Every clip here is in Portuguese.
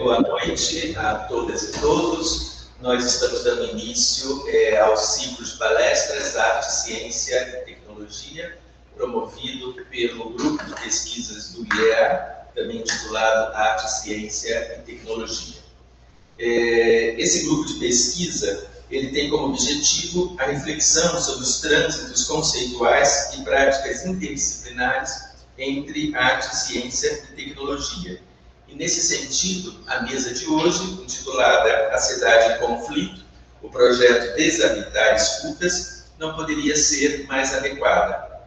Boa noite a todas e todos. Nós estamos dando início ao ciclo de palestras Arte, Ciência e Tecnologia, promovido pelo Grupo de Pesquisas do IEA, também intitulado Arte, Ciência e Tecnologia. Esse grupo de pesquisa ele tem como objetivo a reflexão sobre os trânsitos conceituais e práticas interdisciplinares entre arte, ciência e tecnologia. E, nesse sentido, a mesa de hoje, intitulada A Cidade em Conflito, o projeto Deshabitar Escutas, não poderia ser mais adequada.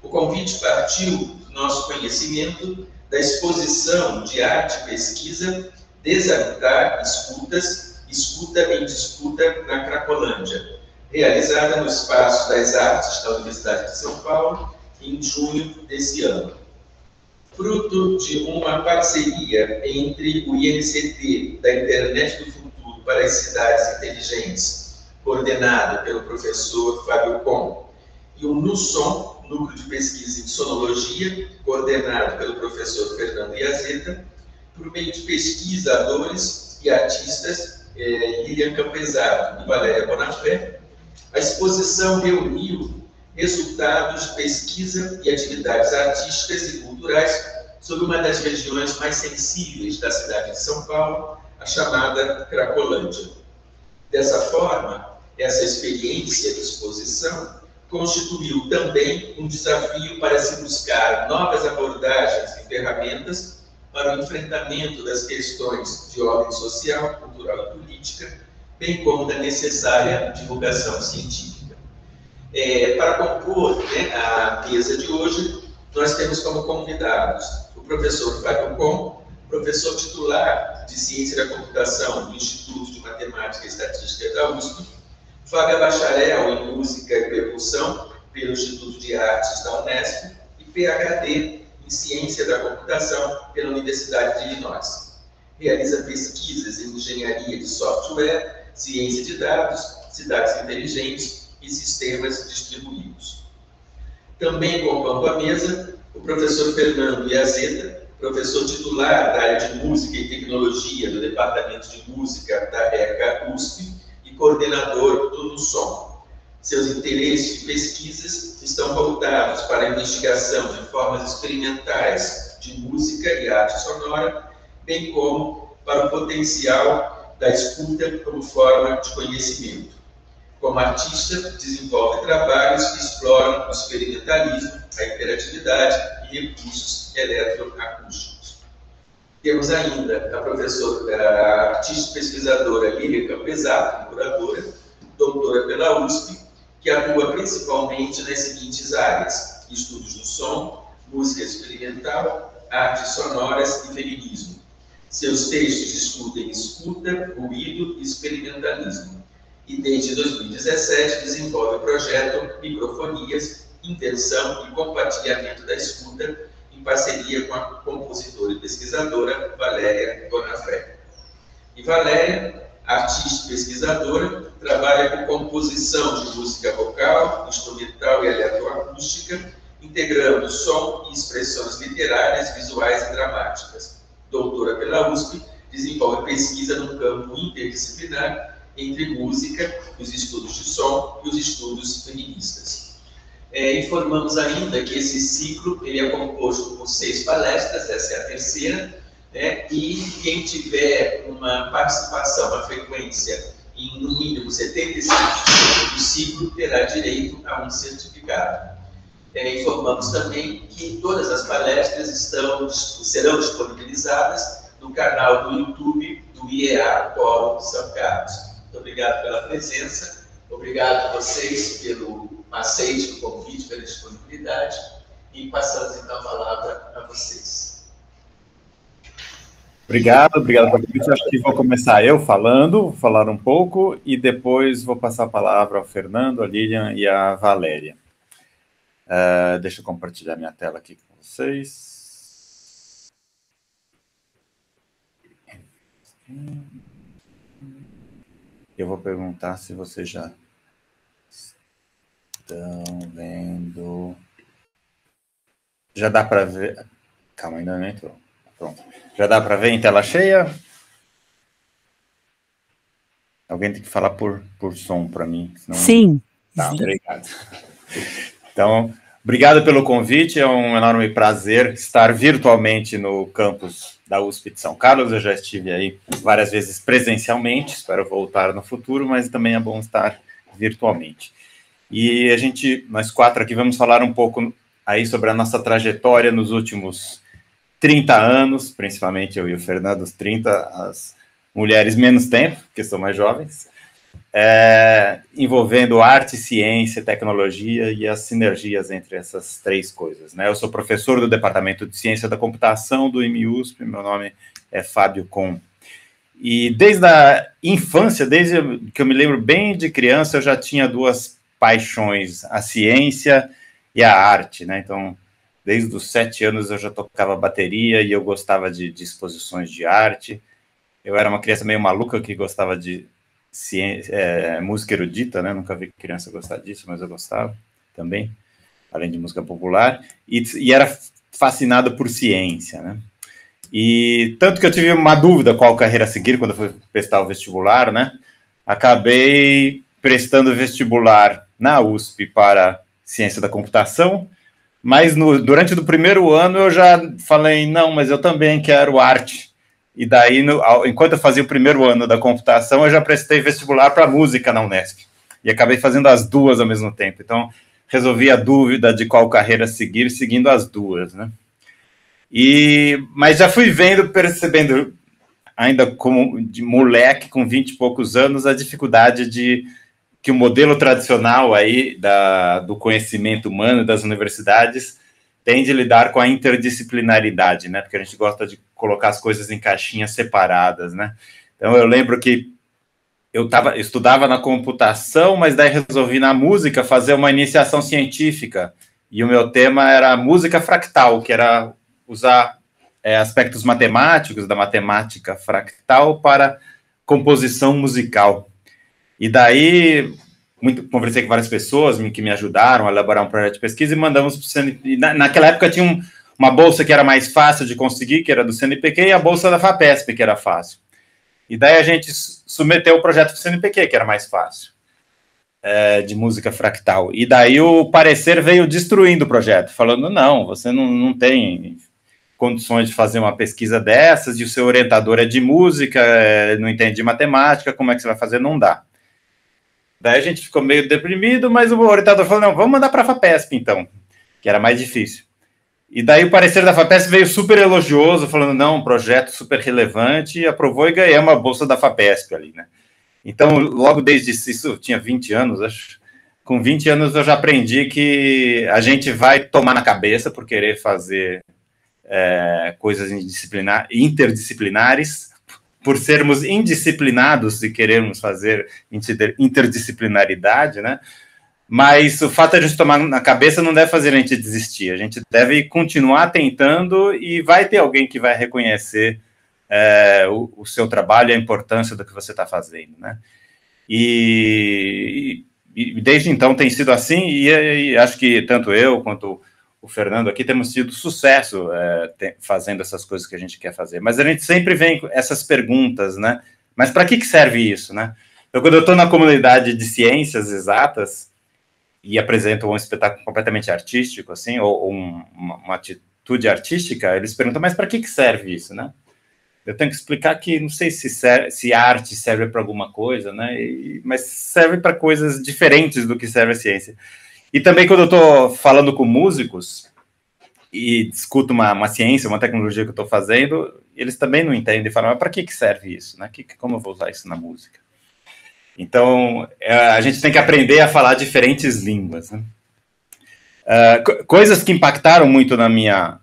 O convite partiu do nosso conhecimento da exposição de arte e pesquisa Deshabitar Escutas, Escuta em Disputa na Cracolândia, realizada no Espaço das Artes da Universidade de São Paulo, em junho desse ano. Fruto de uma parceria entre o INCT da Internet do Futuro para as Cidades Inteligentes, coordenado pelo professor Fábio Com, e o NUSON, Núcleo de Pesquisa em Sonologia, coordenado pelo professor Fernando Iazeta, por meio de pesquisadores e artistas Lilian Campesado e Valéria Bonafé, a exposição reuniu resultados de pesquisa e atividades artísticas e culturais sobre uma das regiões mais sensíveis da cidade de São Paulo, a chamada Cracolândia. Dessa forma, essa experiência de exposição constituiu também um desafio para se buscar novas abordagens e ferramentas para o enfrentamento das questões de ordem social, cultural e política, bem como da necessária divulgação científica. Para compor a mesa de hoje, nós temos como convidados o professor Fábio Com, professor titular de Ciência da Computação do Instituto de Matemática e Estatística da USP, Fábio bacharel em Música e Percussão pelo Instituto de Artes da Unesp e PhD em Ciência da Computação pela Universidade de Illinois. Realiza pesquisas em Engenharia de Software, Ciência de Dados, Cidades Inteligentes e Sistemas Distribuídos. Também compondo a mesa o professor Fernando Iazeta, professor titular da área de Música e Tecnologia do Departamento de Música da ECA USP e coordenador do NUSON. Seus interesses e pesquisas estão voltados para a investigação de formas experimentais de música e arte sonora, bem como para o potencial da escuta como forma de conhecimento. Como artista, desenvolve trabalhos que exploram o experimentalismo, a interatividade e recursos eletroacústicos. Temos ainda a artista pesquisadora Lilian Campesado, curadora, doutora pela USP, que atua principalmente nas seguintes áreas: estudos do som, música experimental, artes sonoras e feminismo. Seus textos discutem escuta, ruído e experimentalismo. E desde 2017 desenvolve o projeto Microfonias, Invenção e Compartilhamento da Escuta, em parceria com a compositora e pesquisadora Valéria Bonafé. E Valéria, artista e pesquisadora, trabalha com composição de música vocal, instrumental e eletroacústica, integrando som e expressões literárias, visuais e dramáticas. Doutora pela USP, desenvolve pesquisa no campo interdisciplinar entre música, os estudos de som e os estudos feministas. Informamos ainda que esse ciclo ele é composto por 6 palestras, essa é a terceira, e quem tiver uma participação, uma frequência em no mínimo 75% do ciclo terá direito a um certificado. Informamos também que todas as palestras serão disponibilizadas no canal do YouTube do IEA Polo São Carlos. Muito obrigado pela presença, obrigado a vocês pelo aceite do convite, pela disponibilidade, e passamos então a palavra a vocês. Obrigado pelo convite. Acho que vou começar eu falando, vou falar um pouco, e depois vou passar a palavra ao Fernando, a Lilian e a Valéria. Deixa eu compartilhar minha tela aqui com vocês. Eu vou perguntar se vocês já estão vendo. Já dá para ver. Calma, ainda não entrou. Pronto. Já dá para ver em tela cheia? Alguém tem que falar por som para mim. Senão... Sim. Tá, obrigado. Então, obrigado pelo convite. É um enorme prazer estar virtualmente no campus da USP de São Carlos. Eu já estive aí várias vezes presencialmente, espero voltar no futuro, mas também é bom estar virtualmente. E nós quatro aqui, vamos falar um pouco aí sobre a nossa trajetória nos últimos 30 anos, principalmente eu e o Fernando, os 30, as mulheres menos tempo, porque são mais jovens, envolvendo arte, ciência, tecnologia e as sinergias entre essas três coisas, né? Eu sou professor do Departamento de Ciência da Computação do IMUSP, meu nome é Fábio Com. E desde a infância, desde que eu me lembro bem de criança, eu já tinha duas paixões, a ciência e a arte, né? Então, desde os 7 anos eu já tocava bateria e eu gostava de exposições de arte. Eu era uma criança meio maluca que gostava de ciência, música erudita, né? Nunca vi criança gostar disso, mas eu gostava também, além de música popular. E era fascinado por ciência, né? E tanto que eu tive uma dúvida qual carreira seguir quando eu fui prestar o vestibular, né? Acabei prestando vestibular na USP para ciência da computação, mas durante o primeiro ano eu já falei, não, mas eu também quero arte. E daí, enquanto eu fazia o primeiro ano da computação, eu já prestei vestibular para música na Unesp. E acabei fazendo as duas ao mesmo tempo. Então, resolvi a dúvida de qual carreira seguir, seguindo as duas, né? Mas já fui percebendo, ainda como de moleque, com 20 e poucos anos, a dificuldade que o modelo tradicional aí do conhecimento humano das universidades tem de lidar com a interdisciplinaridade, né? Porque a gente gosta de colocar as coisas em caixinhas separadas, né? Então, eu lembro que eu estudava na computação, mas daí resolvi na música fazer uma iniciação científica. E o meu tema era música fractal, que era usar aspectos matemáticos da matemática fractal para composição musical. E daí, conversei com várias pessoas que me ajudaram a elaborar um projeto de pesquisa e mandamos para o CNPq. Naquela época tinha uma bolsa que era mais fácil de conseguir, que era do CNPq, e a bolsa da FAPESP, que era fácil. E daí a gente submeteu o projeto do CNPq, que era mais fácil, de música fractal. E daí o parecer veio destruindo o projeto, falando, não, você não tem condições de fazer uma pesquisa dessas, e o seu orientador é de música, não entende de matemática, como é que você vai fazer? Não dá. Daí a gente ficou meio deprimido, mas o orientador falou, não, vamos mandar para a FAPESP, então, que era mais difícil. E daí o parecer da FAPESP veio super elogioso, falando, não, um projeto super relevante, e aprovou e ganhei uma bolsa da FAPESP ali, né? Então, logo desde isso, eu tinha 20 anos, acho, com 20 anos eu já aprendi que a gente vai tomar na cabeça por querer fazer coisas interdisciplinares, por sermos indisciplinados e queremos fazer interdisciplinaridade, né? Mas o fato de a gente tomar na cabeça não deve fazer a gente desistir. A gente deve continuar tentando e vai ter alguém que vai reconhecer o seu trabalho e a importância do que você está fazendo, né? E desde então tem sido assim, e acho que tanto eu quanto o Fernando aqui temos tido sucesso fazendo essas coisas que a gente quer fazer. Mas a gente sempre vem com essas perguntas, né? Mas para que serve isso, né? Então, quando eu estou na comunidade de ciências exatas e apresento um espetáculo completamente artístico, assim, ou uma atitude artística, eles perguntam, mas para que serve isso, né? Eu tenho que explicar que não sei se a arte serve para alguma coisa, né? Mas serve para coisas diferentes do que serve a ciência. E também quando eu estou falando com músicos e discuto uma ciência, uma tecnologia que eu estou fazendo, eles também não entendem e falam, mas para que serve isso, né? Como eu vou usar isso na música? Então, a gente tem que aprender a falar diferentes línguas, né? Coisas que impactaram muito na minha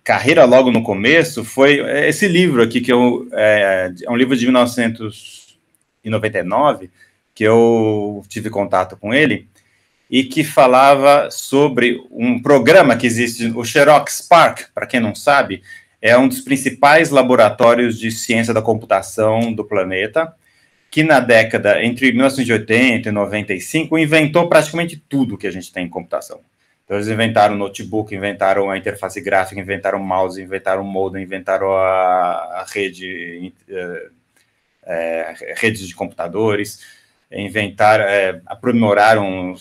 carreira logo no começo foi esse livro aqui, que é um livro de 1999, que eu tive contato com ele, e que falava sobre um programa que existe, o Xerox PARC, para quem não sabe, é um dos principais laboratórios de ciência da computação do planeta, que na década entre 1980 e 95 inventou praticamente tudo que a gente tem em computação. Então, eles inventaram o notebook, inventaram a interface gráfica, inventaram o mouse, inventaram o modem, inventaram a redes de computadores, aprimoraram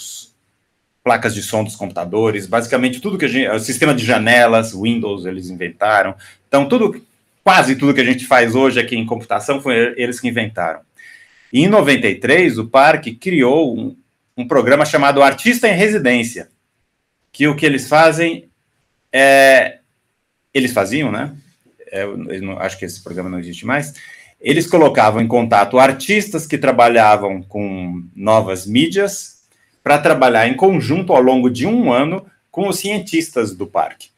placas de som dos computadores, basicamente tudo que o sistema de janelas, Windows, eles inventaram. Então, quase tudo que a gente faz hoje aqui em computação foi eles que inventaram. E em 93, o parque criou um programa chamado Artista em Residência, que o que eles fazem eles faziam, né? Acho que esse programa não existe mais. Eles colocavam em contato artistas que trabalhavam com novas mídias para trabalhar em conjunto ao longo de um ano com os cientistas do parque.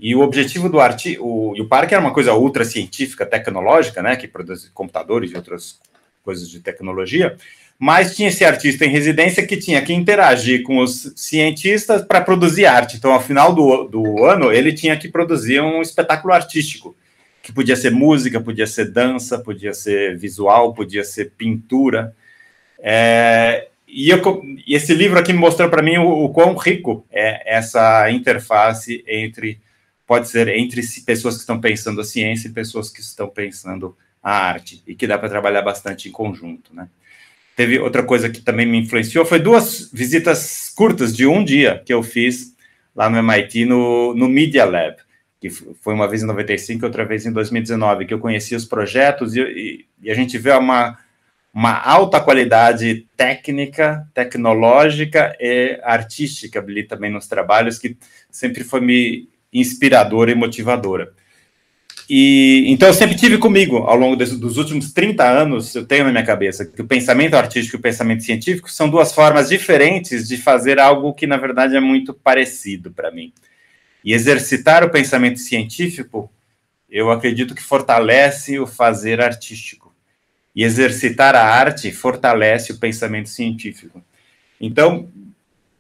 E o objetivo do o parque era uma coisa ultra científica, tecnológica, né, que produz computadores e outras coisas de tecnologia, mas tinha esse artista em residência que tinha que interagir com os cientistas para produzir arte. Então, ao final do ano, ele tinha que produzir um espetáculo artístico, que podia ser música, podia ser dança, podia ser visual, podia ser pintura. E esse livro aqui mostrou para mim o quão rico é essa interface pode ser entre pessoas que estão pensando a ciência e pessoas que estão pensando a arte, e que dá para trabalhar bastante em conjunto, né? Teve outra coisa que também me influenciou, foi 2 visitas curtas de um dia que eu fiz lá no MIT, no Media Lab, que foi uma vez em 95 e outra vez em 2019, que eu conheci os projetos e a gente vê uma alta qualidade técnica, tecnológica e artística ali também nos trabalhos, que sempre foi me inspiradora e motivadora. Então, eu sempre tive comigo, ao longo dos últimos 30 anos, eu tenho na minha cabeça que o pensamento artístico e o pensamento científico são 2 formas diferentes de fazer algo que, na verdade, é muito parecido para mim. E exercitar o pensamento científico, eu acredito que fortalece o fazer artístico. E exercitar a arte fortalece o pensamento científico. Então,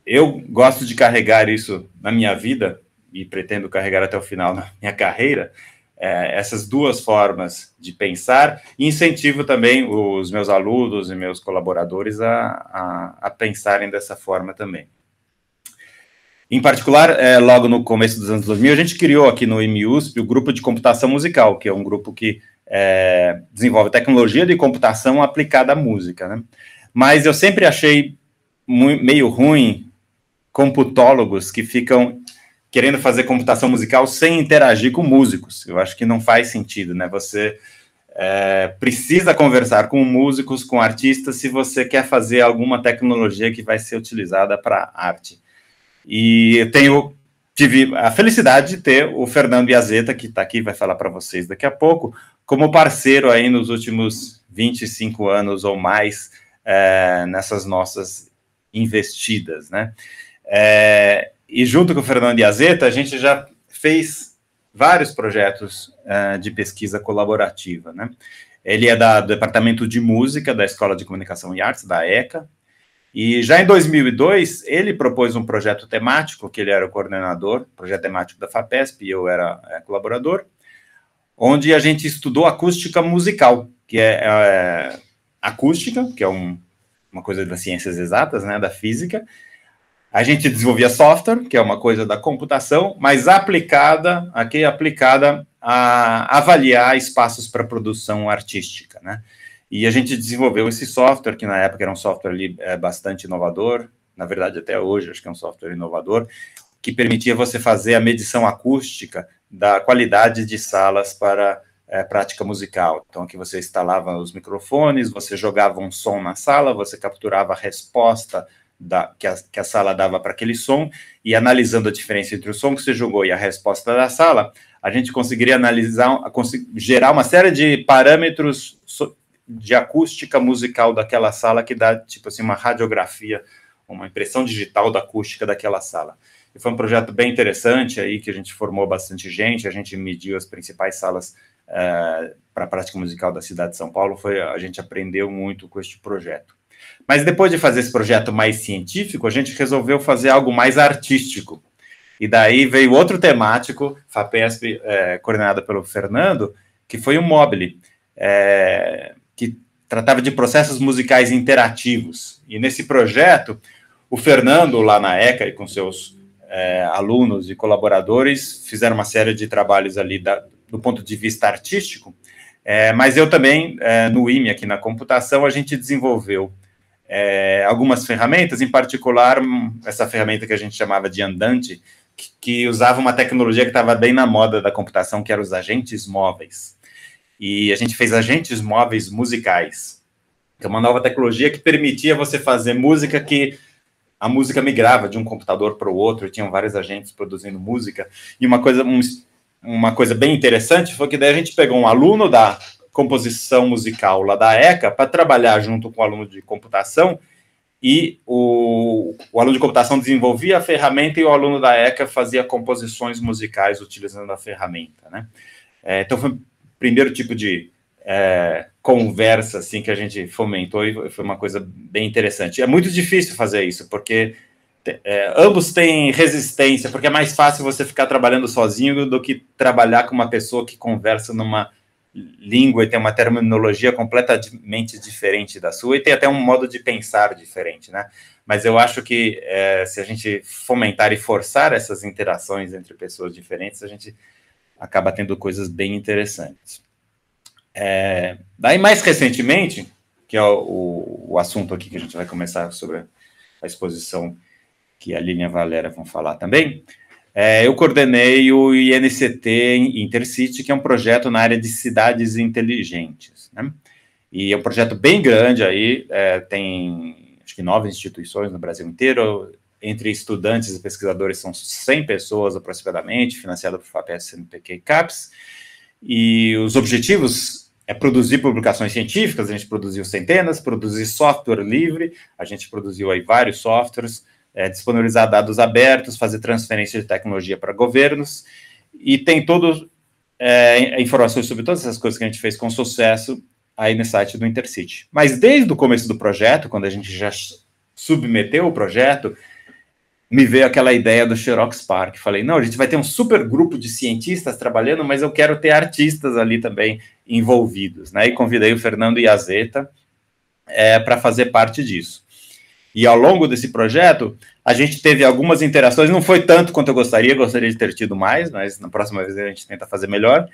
eu gosto de carregar isso na minha vida, e pretendo carregar até o final na minha carreira, essas 2 formas de pensar, e incentivo também os meus alunos e meus colaboradores a pensarem dessa forma também. Em particular, logo no começo dos anos 2000, a gente criou aqui no IMUSP o grupo de computação musical, que é um grupo que desenvolve tecnologia de computação aplicada à música, né? Mas eu sempre achei meio ruim computólogos que ficam querendo fazer computação musical sem interagir com músicos. Eu acho que não faz sentido, né? Você precisa conversar com músicos, com artistas, se você quer fazer alguma tecnologia que vai ser utilizada para arte. E eu tive a felicidade de ter o Fernando Biazetta, que está aqui, vai falar para vocês daqui a pouco, como parceiro aí nos últimos 25 anos ou mais nessas nossas investidas, né? E junto com o Fernando Biazetta, a gente já fez vários projetos de pesquisa colaborativa, né? Ele é do Departamento de Música da Escola de Comunicação e Artes, da ECA, e já em 2002, ele propôs um projeto temático, que ele era o coordenador, projeto temático da FAPESP, e eu era colaborador, onde a gente estudou acústica musical, que é acústica, que é uma coisa das ciências exatas, né, da física. A gente desenvolvia software, que é uma coisa da computação, mas aplicada a avaliar espaços para produção artística, né? E a gente desenvolveu esse software, que na época era um software ali, bastante inovador, na verdade até hoje acho que é um software inovador, que permitia você fazer a medição acústica da qualidade de salas para prática musical. Então aqui você instalava os microfones, você jogava um som na sala, você capturava a resposta que a sala dava para aquele som, e analisando a diferença entre o som que você jogou e a resposta da sala, a gente conseguiria gerar uma série de parâmetros de acústica musical daquela sala, que dá, tipo assim, uma radiografia, uma impressão digital da acústica daquela sala. E foi um projeto bem interessante aí, que a gente formou bastante gente, a gente mediu as principais salas para a prática musical da cidade de São Paulo, a gente aprendeu muito com este projeto. Mas depois de fazer esse projeto mais científico, a gente resolveu fazer algo mais artístico. E daí veio outro temático, FAPESP, coordenada pelo Fernando, que foi o Mobile, que tratava de processos musicais interativos. E nesse projeto, o Fernando, lá na ECA, e com seus alunos e colaboradores, fizeram uma série de trabalhos ali do ponto de vista artístico, Mas eu também, no IME, aqui na computação, a gente desenvolveu algumas ferramentas, em particular essa ferramenta que a gente chamava de Andante, que usava uma tecnologia que estava bem na moda da computação, que eram os agentes móveis. E a gente fez agentes móveis musicais, que é uma nova tecnologia que permitia você fazer música que a música migrava de um computador para o outro, tinham vários agentes produzindo música. E uma coisa bem interessante foi que daí a gente pegou um aluno da composição musical lá da ECA para trabalhar junto com o aluno de computação, e o aluno de computação desenvolvia a ferramenta e o aluno da ECA fazia composições musicais utilizando a ferramenta, né? Então foi o primeiro tipo de conversa assim, que a gente fomentou, e foi uma coisa bem interessante. É muito difícil fazer isso, porque ambos têm resistência, porque é mais fácil você ficar trabalhando sozinho do que trabalhar com uma pessoa que conversa numa língua e tem uma terminologia completamente diferente da sua, e tem até um modo de pensar diferente, né? Mas eu acho que se a gente fomentar e forçar essas interações entre pessoas diferentes, a gente acaba tendo coisas bem interessantes. Daí, mais recentemente, que é o assunto aqui que a gente vai começar sobre a exposição que a Lilian e a Valéria vão falar também, eu coordenei o INCT Intercity, que é um projeto na área de cidades inteligentes, né? E é um projeto bem grande aí, tem acho que 9 instituições no Brasil inteiro, entre estudantes e pesquisadores são 100 pessoas aproximadamente, financiado por FAPESP, CNPq e CAPES, e os objetivos é produzir publicações científicas, a gente produziu centenas, produzir software livre, a gente produziu aí vários softwares, disponibilizar dados abertos, fazer transferência de tecnologia para governos, e tem informações sobre todas essas coisas que a gente fez com sucesso aí no site do Intercity. Mas desde o começo do projeto, quando a gente já submeteu o projeto, me veio aquela ideia do Xerox Park. Falei, não, a gente vai ter um super grupo de cientistas trabalhando, mas eu quero ter artistas ali também envolvidos, né? E convidei o Fernando Iazeta para fazer parte disso. E ao longo desse projeto, a gente teve algumas interações, não foi tanto quanto eu gostaria de ter tido mais, mas na próxima vez a gente tenta fazer melhor.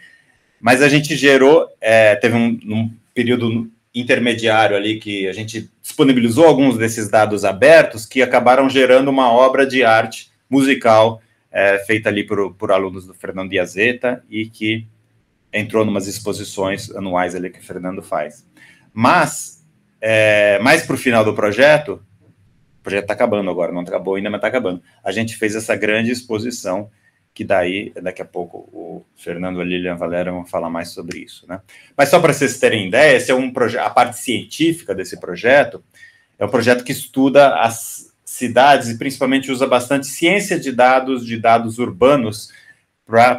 Mas a gente gerou, teve um período intermediário ali que a gente disponibilizou alguns desses dados abertos que acabaram gerando uma obra de arte musical feita ali por alunos do Fernando Iazeta e que entrou em umas exposições anuais ali que o Fernando faz. Mas, mais para o final do projeto está acabando agora, não acabou ainda, mas está acabando. A gente fez essa grande exposição, que daí, daqui a pouco, o Fernando, a Lilian e a Valéria vão falar mais sobre isso, né? Mas só para vocês terem ideia, esse é a parte científica desse projeto, é um projeto que estuda as cidades e principalmente usa bastante ciência de dados urbanos,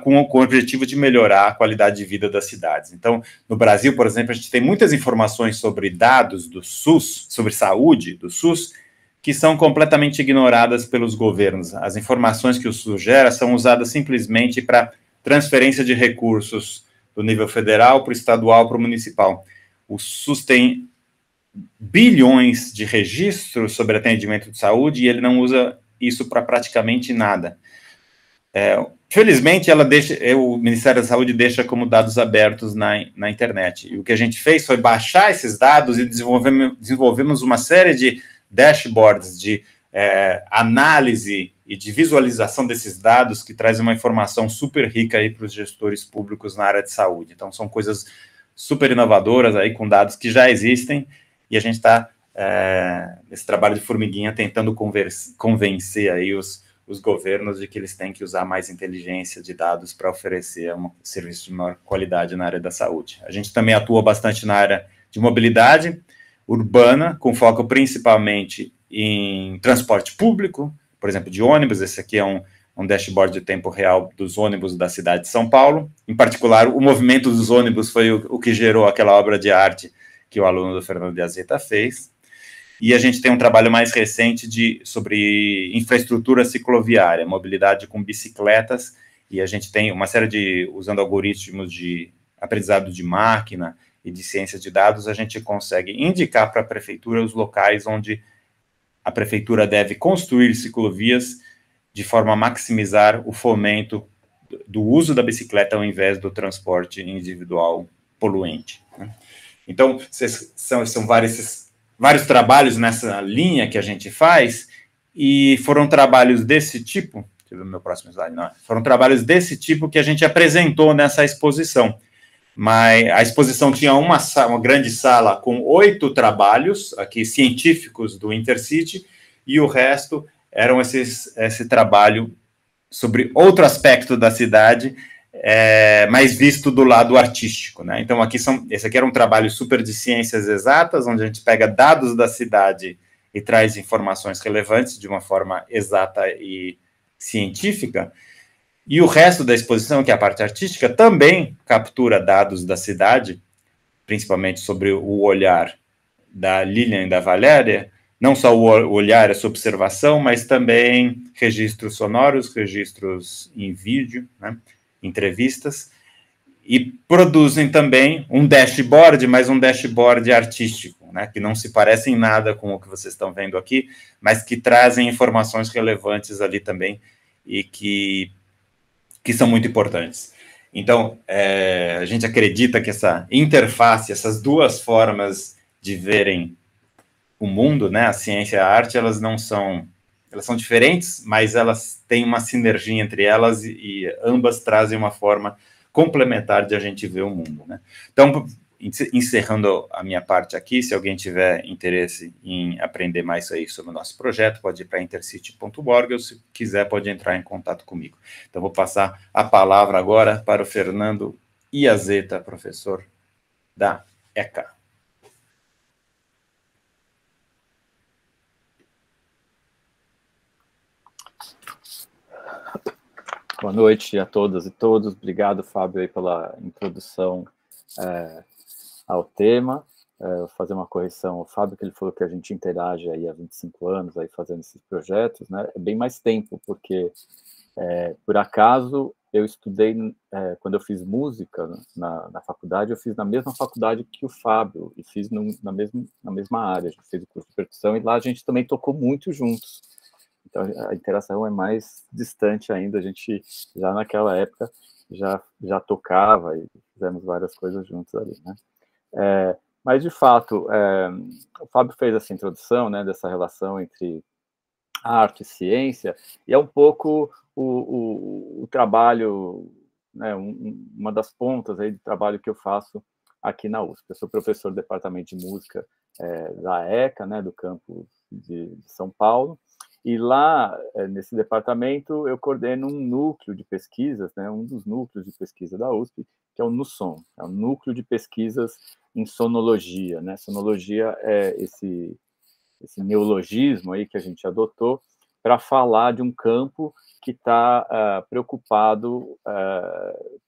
com o objetivo de melhorar a qualidade de vida das cidades. Então, no Brasil, por exemplo, a gente tem muitas informações sobre dados do SUS, sobre saúde do SUS, que são completamente ignoradas pelos governos. As informações que o SUS gera são usadas simplesmente para transferência de recursos do nível federal para o estadual, para o municipal. O SUS tem bilhões de registros sobre atendimento de saúde e ele não usa isso para praticamente nada. Felizmente, o Ministério da Saúde deixa como dados abertos na internet. E o que a gente fez foi baixar esses dados e desenvolvemos uma série de dashboards de análise e de visualização desses dados que traz uma informação super rica aí para os gestores públicos na área de saúde. Então, são coisas super inovadoras aí com dados que já existem e a gente está, nesse trabalho de formiguinha, tentando convencer aí os governos de que eles têm que usar mais inteligência de dados para oferecer um serviço de maior qualidade na área da saúde. A gente também atua bastante na área de mobilidade urbana, com foco principalmente em transporte público, por exemplo, de ônibus. Esse aqui é um dashboard de tempo real dos ônibus da cidade de São Paulo. Em particular, o movimento dos ônibus foi o que gerou aquela obra de arte que o aluno do Fernando Iazeta fez. E a gente tem um trabalho mais recente sobre infraestrutura cicloviária, mobilidade com bicicletas, e a gente tem uma série usando algoritmos de aprendizado de máquina e de ciência de dados, a gente consegue indicar para a prefeitura os locais onde a prefeitura deve construir ciclovias de forma a maximizar o fomento do uso da bicicleta ao invés do transporte individual poluente, né? Então, são vários trabalhos nessa linha que a gente faz, e foram trabalhos desse tipo, deixa eu ver o meu próximo slide, não, foram trabalhos desse tipo que a gente apresentou nessa exposição. Mas a exposição tinha uma grande sala com 8 trabalhos aqui científicos do Intercity, e o resto eram esse trabalho sobre outro aspecto da cidade, mas visto do lado artístico, né? Então, esse aqui era um trabalho super de ciências exatas, onde a gente pega dados da cidade e traz informações relevantes de uma forma exata e científica. E o resto da exposição, que é a parte artística, também captura dados da cidade, principalmente sobre o olhar da Lilian e da Valéria, não só o olhar, essa observação, mas também registros sonoros, registros em vídeo, né, entrevistas, e produzem também um dashboard, mas um dashboard artístico, né, que não se parece em nada com o que vocês estão vendo aqui, mas que trazem informações relevantes ali também, e que são muito importantes. Então, a gente acredita que essa interface, essas duas formas de verem o mundo, né, a ciência e a arte, elas são diferentes, mas elas têm uma sinergia entre elas, e ambas trazem uma forma complementar de a gente ver o mundo, né? Então, encerrando a minha parte aqui, se alguém tiver interesse em aprender mais aí sobre o nosso projeto, pode ir para intercity.org, ou se quiser pode entrar em contato comigo. Então, vou passar a palavra agora para o Fernando Iazeta, professor da ECA. Boa noite a todas e todos. Obrigado, Fábio, aí pela introdução ao tema. Vou fazer uma correção. O Fábio, que ele falou que a gente interage aí há 25 anos aí fazendo esses projetos, né? É bem mais tempo, porque, por acaso, eu estudei, quando eu fiz música na faculdade, eu fiz na mesma faculdade que o Fábio, e fiz na mesma área. A gente fez o curso de percussão, e lá a gente também tocou muito juntos. Então, a interação é mais distante ainda. A gente, já naquela época, já tocava e fizemos várias coisas juntos ali, né? Mas, de fato, o Fábio fez essa introdução, né, dessa relação entre arte e ciência, e é um pouco o trabalho, né, uma das pontas aí de trabalho que eu faço aqui na USP. Eu sou professor do departamento de música da ECA, né, do campus de São Paulo, e lá, nesse departamento, eu coordeno um núcleo de pesquisas, né, um dos núcleos de pesquisa da USP, que é o NUSON, é o Núcleo de Pesquisas em Sonologia, né? Sonologia é esse neologismo aí que a gente adotou para falar de um campo que está preocupado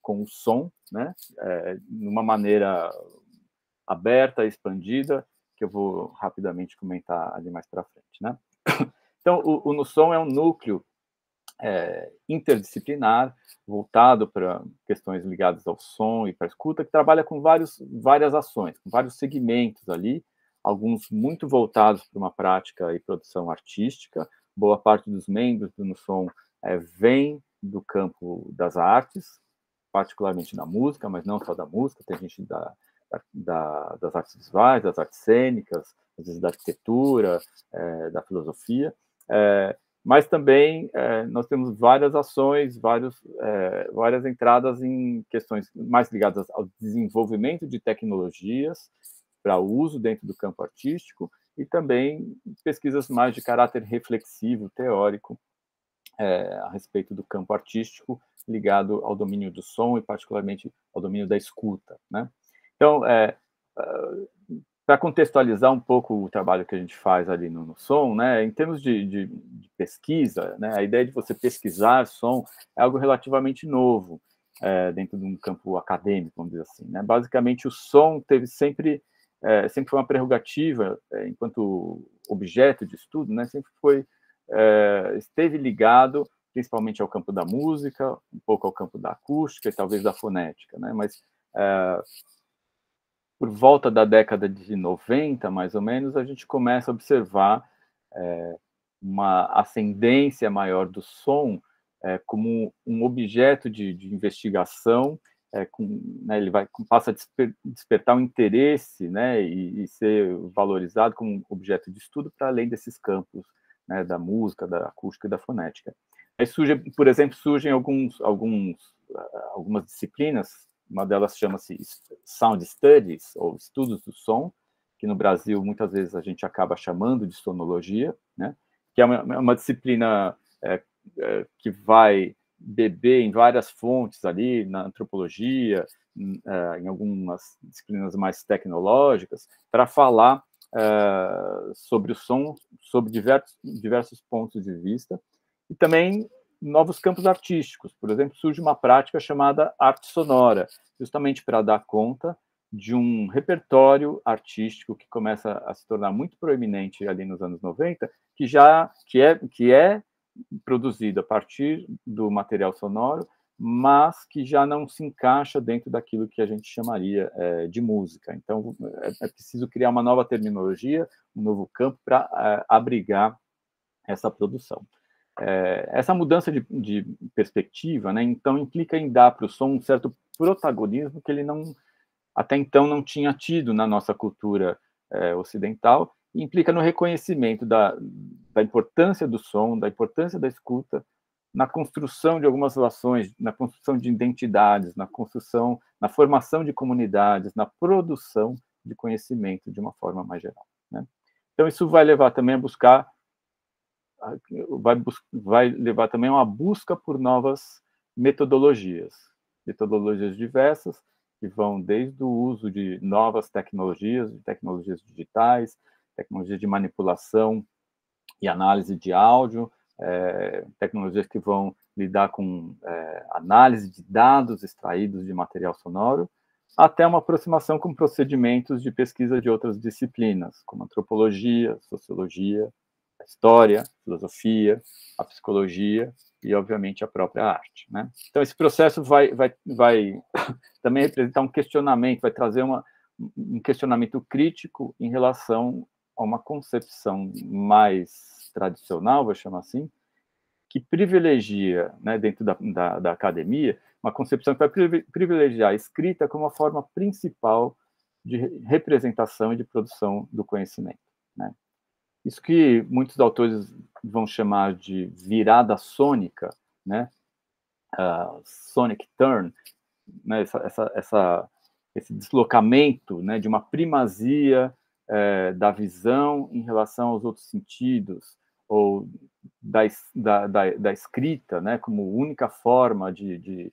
com o som, né? De uma maneira aberta, expandida, que eu vou rapidamente comentar ali mais para frente, né? Então, o NUSON é um núcleo interdisciplinar, voltado para questões ligadas ao som e para a escuta, que trabalha com várias ações, com vários segmentos ali, alguns muito voltados para uma prática e produção artística. Boa parte dos membros do NUSON vem do campo das artes, particularmente da música, mas não só da música, tem gente das artes visuais, das artes cênicas, às vezes da arquitetura, da filosofia, mas também nós temos várias ações, várias entradas em questões mais ligadas ao desenvolvimento de tecnologias para uso dentro do campo artístico, e também pesquisas mais de caráter reflexivo, teórico, a respeito do campo artístico ligado ao domínio do som e particularmente ao domínio da escuta, né? Então, para contextualizar um pouco o trabalho que a gente faz ali no som, né, em termos de pesquisa, né, a ideia de você pesquisar som é algo relativamente novo dentro de um campo acadêmico, vamos dizer assim, né? Basicamente, o som sempre foi uma prerrogativa, enquanto objeto de estudo, né, sempre esteve ligado principalmente ao campo da música, um pouco ao campo da acústica e talvez da fonética, né? Mas por volta da década de 90, mais ou menos, a gente começa a observar uma ascendência maior do som como um objeto de investigação ele passa a despertar um interesse, né, e ser valorizado como objeto de estudo para além desses campos, né, da música, da acústica e da fonética. Aí por exemplo, surgem algumas disciplinas, uma delas chama-se Sound Studies, ou Estudos do Som, que no Brasil muitas vezes a gente acaba chamando de sonologia, né, que é uma disciplina que vai beber em várias fontes ali, na antropologia, em algumas disciplinas mais tecnológicas, para falar sobre o som, sobre diversos pontos de vista, e também novos campos artísticos. Por exemplo, surge uma prática chamada arte sonora, justamente para dar conta de um repertório artístico que começa a se tornar muito proeminente ali nos anos 90, que é produzido a partir do material sonoro, mas que já não se encaixa dentro daquilo que a gente chamaria de música. Então, é preciso criar uma nova terminologia, um novo campo para abrigar essa produção. Essa mudança de perspectiva, né, então, implica em dar para o som um certo protagonismo que ele até então não tinha tido na nossa cultura ocidental, e implica no reconhecimento da importância do som, da importância da escuta, na construção de algumas relações, na construção de identidades, na formação de comunidades, na produção de conhecimento de uma forma mais geral, né? Então, isso vai levar também a buscar, vai levar também a uma busca por novas metodologias diversas, que vão desde o uso de novas tecnologias digitais, tecnologias de manipulação e análise de áudio, tecnologias que vão lidar com análise de dados extraídos de material sonoro, até uma aproximação com procedimentos de pesquisa de outras disciplinas, como antropologia, sociologia, história, filosofia, a psicologia e, obviamente, a própria arte, né? Então, esse processo vai também representar um questionamento, vai trazer um questionamento crítico em relação a uma concepção mais tradicional, vou chamar assim, que privilegia, né, dentro da academia, uma concepção que vai privilegiar a escrita como a forma principal de representação e de produção do conhecimento, né? Isso que muitos autores vão chamar de virada sônica, né? Sonic turn, né? Esse deslocamento, né, de uma primazia da visão em relação aos outros sentidos, ou da escrita, né, como única forma de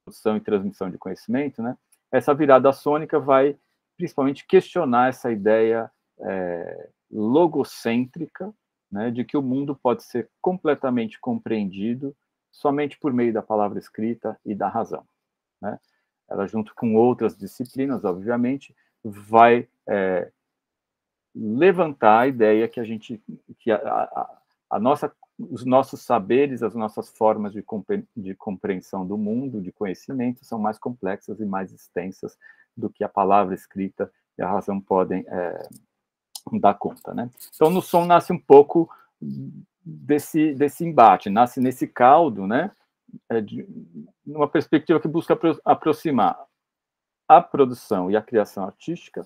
produção e transmissão de conhecimento, né? Essa virada sônica vai principalmente questionar essa ideia logocêntrica, né, de que o mundo pode ser completamente compreendido somente por meio da palavra escrita e da razão, né? Ela, junto com outras disciplinas, obviamente, vai levantar a ideia que os nossos saberes, as nossas formas de compreensão do mundo, de conhecimento, são mais complexas e mais extensas do que a palavra escrita e a razão podem dar conta, né? Então, no som nasce um pouco desse embate, nasce nesse caldo, né? Numa perspectiva que busca aproximar a produção e a criação artística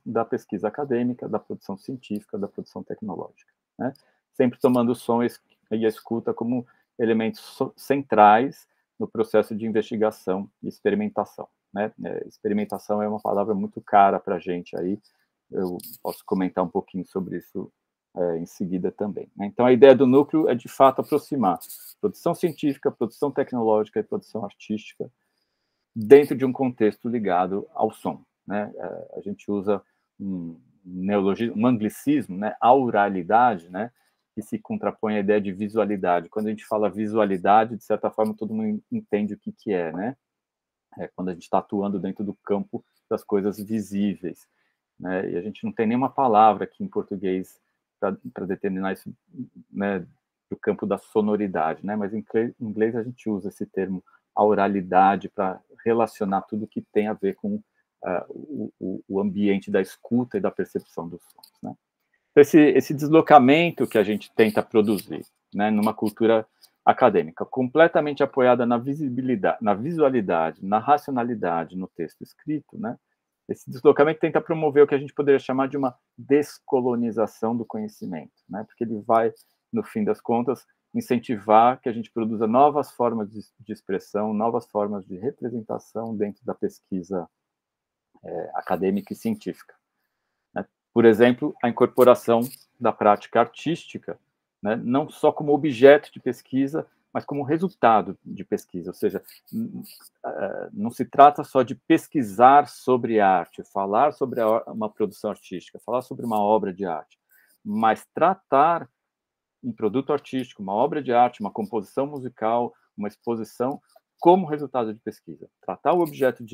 da pesquisa acadêmica, da produção científica, da produção tecnológica, né? Sempre tomando o som e a escuta como elementos centrais no processo de investigação e experimentação, né? Experimentação é uma palavra muito cara para a gente aí, eu posso comentar um pouquinho sobre isso em seguida também, né? Então, a ideia do núcleo é, de fato, aproximar produção científica, produção tecnológica e produção artística dentro de um contexto ligado ao som, né? A gente usa um neologismo, um anglicismo, né? Auralidade, né? Que se contrapõe à ideia de visualidade. Quando a gente fala visualidade, de certa forma, todo mundo entende o que é, né? Quando a gente está atuando dentro do campo das coisas visíveis, né? E a gente não tem nenhuma palavra aqui em português para determinar isso, né, do campo da sonoridade, né? Mas em inglês a gente usa esse termo auralidade para relacionar tudo que tem a ver com o ambiente da escuta e da percepção dos sons, né? Então, esse deslocamento que a gente tenta produzir, né, numa cultura acadêmica, completamente apoiada na visibilidade, na visualidade, na racionalidade no texto escrito, né? Esse deslocamento tenta promover o que a gente poderia chamar de uma descolonização do conhecimento, né? Porque ele vai, no fim das contas, incentivar que a gente produza novas formas de expressão, novas formas de representação dentro da pesquisa acadêmica e científica, né? Por exemplo, a incorporação da prática artística, né? Não só como objeto de pesquisa, mas como resultado de pesquisa, ou seja, não se trata só de pesquisar sobre arte, falar sobre uma produção artística, falar sobre uma obra de arte, mas tratar um produto artístico, uma obra de arte, uma composição musical, uma exposição, como resultado de pesquisa. Tratar o objeto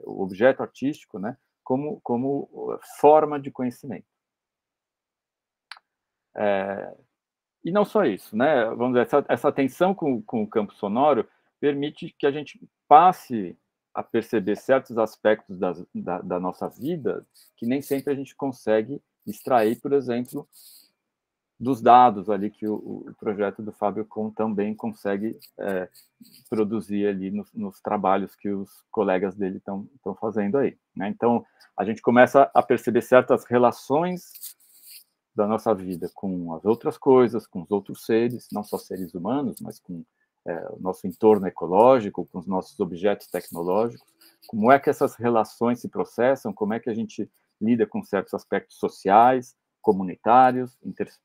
o objeto artístico, né, como forma de conhecimento. E não só isso, né? Vamos dizer, essa atenção com o campo sonoro permite que a gente passe a perceber certos aspectos da nossa vida que nem sempre a gente consegue extrair, por exemplo, dos dados ali que o projeto do Fábio Kuhn também consegue produzir ali nos trabalhos que os colegas dele estão fazendo aí, né? Então, a gente começa a perceber certas relações da nossa vida com as outras coisas, com os outros seres, não só seres humanos, mas com o nosso entorno ecológico, com os nossos objetos tecnológicos, como é que essas relações se processam, como é que a gente lida com certos aspectos sociais, comunitários,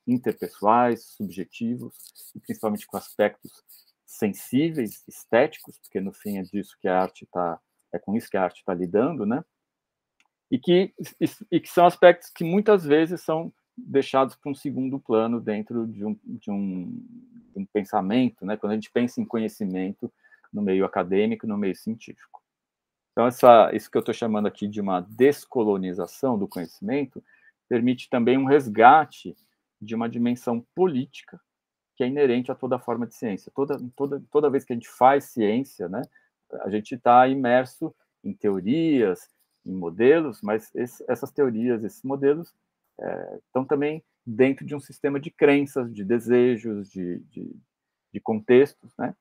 interpessoais, subjetivos, e principalmente com aspectos sensíveis, estéticos, porque no fim é disso que a arte é com isso que a arte está lidando, né? E que são aspectos que muitas vezes são deixados para um segundo plano dentro de um pensamento, né? Quando a gente pensa em conhecimento no meio acadêmico, no meio científico. Então, isso que eu estou chamando aqui de uma descolonização do conhecimento permite também um resgate de uma dimensão política que é inerente a toda forma de ciência. Toda vez que a gente faz ciência, né, a gente está imerso em teorias, em modelos, mas essas teorias, esses modelos estão também dentro de um sistema de crenças, de desejos, de contextos, né?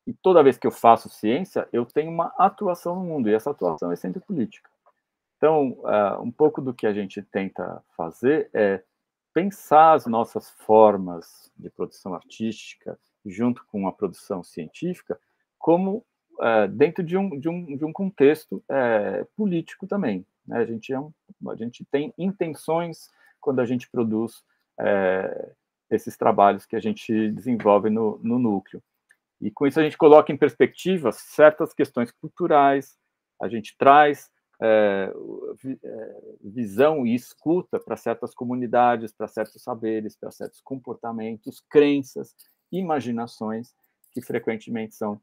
E toda vez que eu faço ciência, eu tenho uma atuação no mundo, e essa atuação é sempre política. Então, um pouco do que a gente tenta fazer é pensar as nossas formas de produção artística junto com a produção científica como dentro de um contexto político também, né? A gente tem intenções quando a gente produz esses trabalhos que a gente desenvolve no núcleo. E com isso a gente coloca em perspectiva certas questões culturais, a gente traz visão e escuta para certas comunidades, para certos saberes, para certos comportamentos, crenças, imaginações que frequentemente são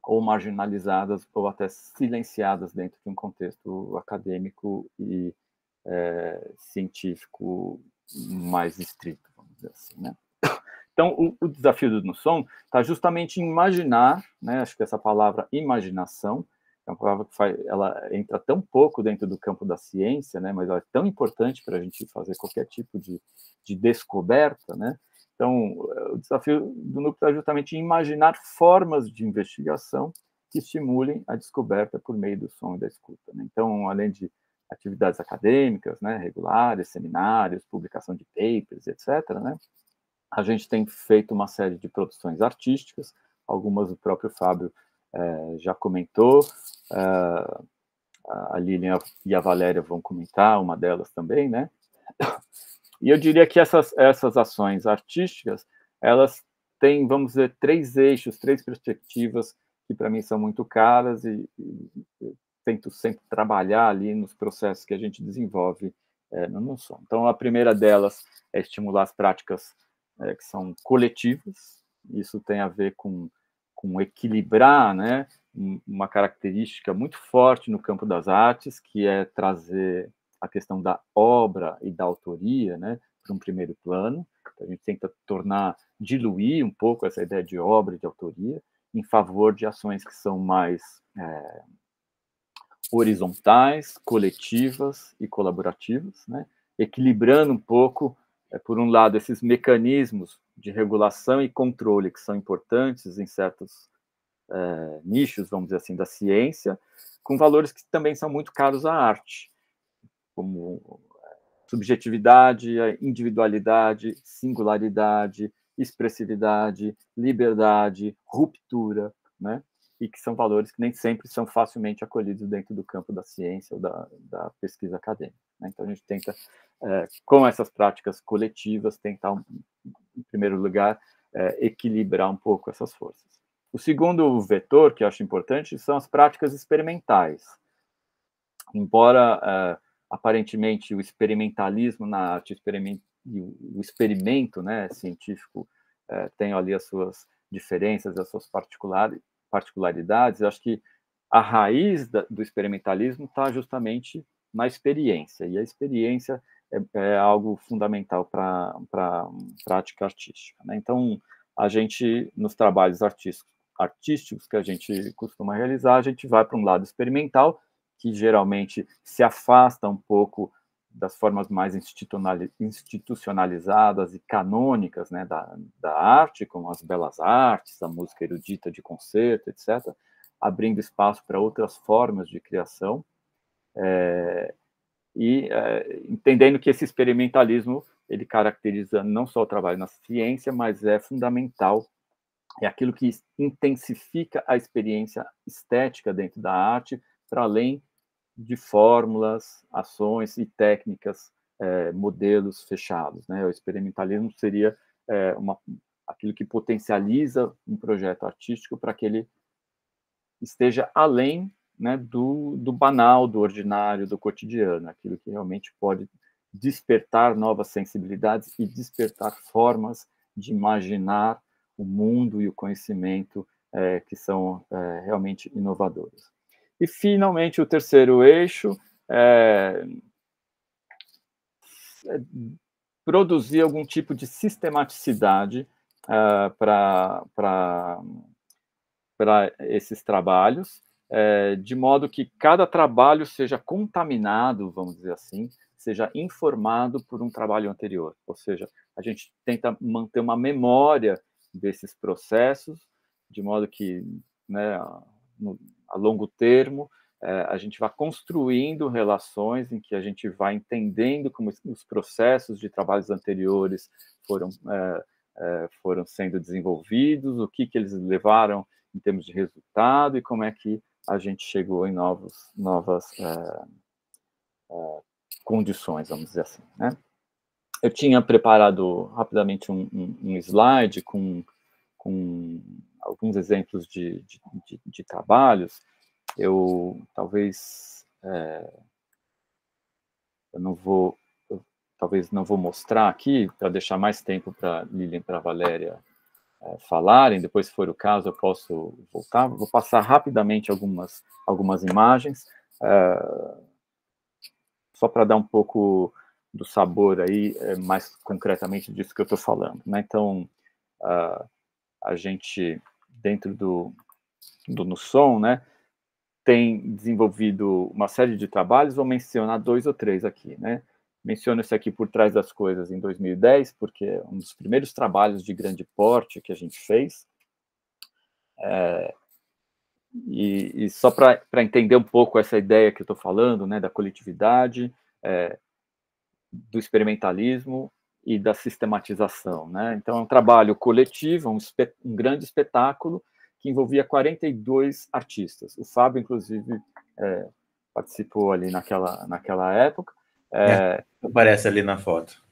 ou marginalizadas ou até silenciadas dentro de um contexto acadêmico e científico mais estrito, vamos dizer assim, né? Então, o desafio do No Som está justamente em imaginar, né? Acho que essa palavra imaginação é uma palavra que ela entra tão pouco dentro do campo da ciência, né? Mas ela é tão importante para a gente fazer qualquer tipo de descoberta, né? Então, o desafio do núcleo é justamente imaginar formas de investigação que estimulem a descoberta por meio do som e da escuta, né? Então, além de atividades acadêmicas, né, regulares, seminários, publicação de papers, etc., né? A gente tem feito uma série de produções artísticas, algumas o próprio Fábio já comentou, a Lilian e a Valéria vão comentar, uma delas também, né? E eu diria que essas ações artísticas, elas têm, vamos dizer, 3 eixos, 3 perspectivas que para mim são muito caras e tento sempre trabalhar ali nos processos que a gente desenvolve no No Som. Então, a primeira delas é estimular as práticas que são coletivas. Isso tem a ver com equilibrar, né, uma característica muito forte no campo das artes, que é trazer a questão da obra e da autoria, né, para um primeiro plano. Então, a gente tenta diluir um pouco essa ideia de obra e de autoria em favor de ações que são mais horizontais, coletivas e colaborativas, né, equilibrando um pouco, por um lado, esses mecanismos de regulação e controle que são importantes em certos nichos, vamos dizer assim, da ciência, com valores que também são muito caros à arte, como subjetividade, individualidade, singularidade, expressividade, liberdade, ruptura, né? E que são valores que nem sempre são facilmente acolhidos dentro do campo da ciência ou da pesquisa acadêmica, né? Então, a gente tenta, com essas práticas coletivas, tentar, em primeiro lugar, equilibrar um pouco essas forças. O segundo vetor, que eu acho importante, são as práticas experimentais. Embora, aparentemente, o experimentalismo na arte, o experimento, né, científico, tenha ali as suas diferenças, as suas particularidades, eu acho que a raiz do experimentalismo está justamente na experiência, e a experiência é algo fundamental para a prática artística, né? Então, a gente, nos trabalhos artísticos que a gente costuma realizar, a gente vai para um lado experimental, que geralmente se afasta um pouco das formas mais institucionalizadas e canônicas, né, da arte, como as belas artes, a música erudita de concerto, etc., abrindo espaço para outras formas de criação, entendendo que esse experimentalismo ele caracteriza não só o trabalho na ciência, mas é fundamental, é aquilo que intensifica a experiência estética dentro da arte, para além de fórmulas, ações e técnicas, modelos fechados, né? O experimentalismo seria aquilo que potencializa um projeto artístico para que ele esteja além, né, do banal, do ordinário, do cotidiano, aquilo que realmente pode despertar novas sensibilidades e despertar formas de imaginar o mundo e o conhecimento que são realmente inovadores. E, finalmente, o terceiro eixo é produzir algum tipo de sistematicidade para esses trabalhos, de modo que cada trabalho seja contaminado, vamos dizer assim, seja informado por um trabalho anterior. Ou seja, a gente tenta manter uma memória desses processos, de modo que, né, a longo termo, a gente vai construindo relações em que a gente vai entendendo como os processos de trabalhos anteriores foram sendo desenvolvidos, o que eles levaram em termos de resultado e como é que a gente chegou em novas condições, vamos dizer assim, né? Eu tinha preparado rapidamente um slide com alguns exemplos de trabalhos. Eu talvez talvez não vou mostrar aqui, para deixar mais tempo para Lilian e para a Valéria falarem. Depois, se for o caso, eu posso voltar. Vou passar rapidamente algumas imagens, só para dar um pouco do sabor aí, mais concretamente disso que eu estou falando, né? Então, a gente, dentro do NuSom, né, tem desenvolvido uma série de trabalhos, vou mencionar 2 ou 3 aqui, né? Menciono esse aqui, Por Trás das Coisas, em 2010, porque é um dos primeiros trabalhos de grande porte que a gente fez. E só para entender um pouco essa ideia que eu estou falando, né, da coletividade, do experimentalismo e da sistematização, né? Então, é um trabalho coletivo, um grande espetáculo que envolvia 42 artistas. O Fábio, inclusive, participou ali naquela época. Aparece ali na foto.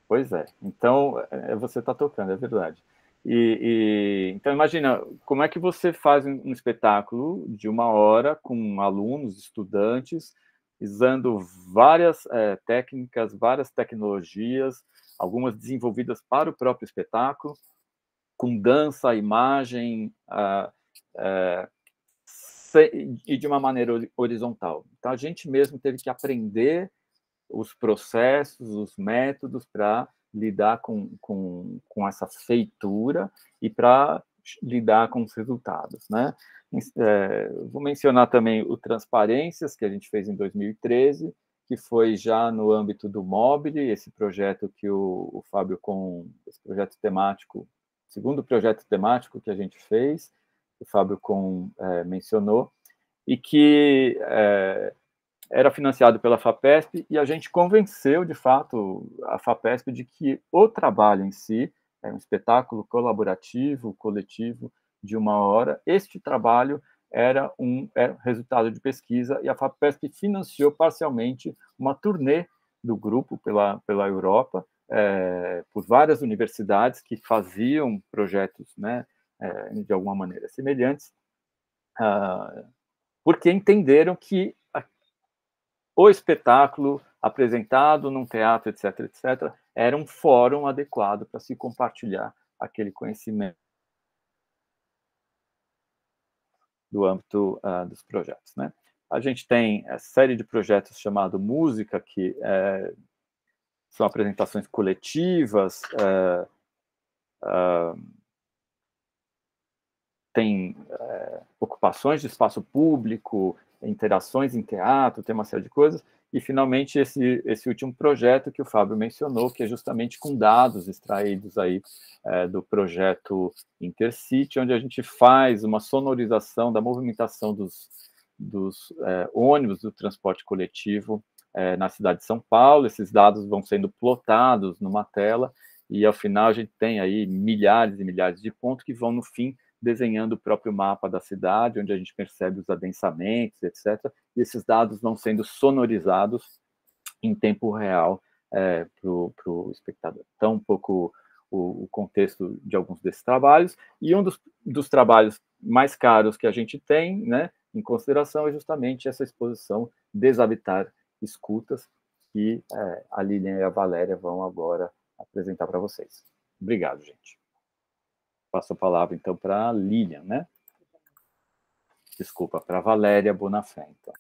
Pois é. Então, você está tocando, é verdade. Então, imagina, como é que você faz um espetáculo de 1 hora com alunos, estudantes, usando várias técnicas, várias tecnologias, algumas desenvolvidas para o próprio espetáculo, com dança, imagem, e de uma maneira horizontal. Então, a gente mesmo teve que aprender os processos, os métodos para lidar com essa feitura e para lidar com os resultados, né? Vou mencionar também o Transparências, que a gente fez em 2013, que foi já no âmbito do Mobile, esse projeto que o Fábio, com esse projeto temático, segundo projeto temático que a gente fez, o Fábio mencionou, e que era financiado pela FAPESP, e a gente convenceu, de fato, a FAPESP de que o trabalho em si é um espetáculo colaborativo, coletivo, de 1 hora. Este trabalho era resultado de pesquisa, e a FAPESP financiou parcialmente uma turnê do grupo pela Europa, por várias universidades que faziam projetos, né, de alguma maneira semelhantes, porque entenderam que o espetáculo apresentado num teatro, etc., etc., era um fórum adequado para se compartilhar aquele conhecimento do âmbito dos projetos, né? A gente tem a série de projetos chamado Música, que são apresentações coletivas, tem ocupações de espaço público, interações em teatro, tem uma série de coisas, e, finalmente, esse último projeto que o Fábio mencionou, que é justamente com dados extraídos aí do projeto Intercity, onde a gente faz uma sonorização da movimentação dos ônibus do transporte coletivo na cidade de São Paulo. Esses dados vão sendo plotados numa tela, e, ao final, a gente tem aí milhares e milhares de pontos que vão, no fim, desenhando o próprio mapa da cidade, onde a gente percebe os adensamentos, etc. E esses dados vão sendo sonorizados em tempo real para o espectador. Então, um pouco o contexto de alguns desses trabalhos. E um dos trabalhos mais caros que a gente tem, né, em consideração, é justamente essa exposição Deshabitar Escutas, que a Lilian e a Valéria vão agora apresentar para vocês. Obrigado, gente. Passo a palavra, então, para a Lilian, né? Desculpa, para a Valéria Bonafé, então.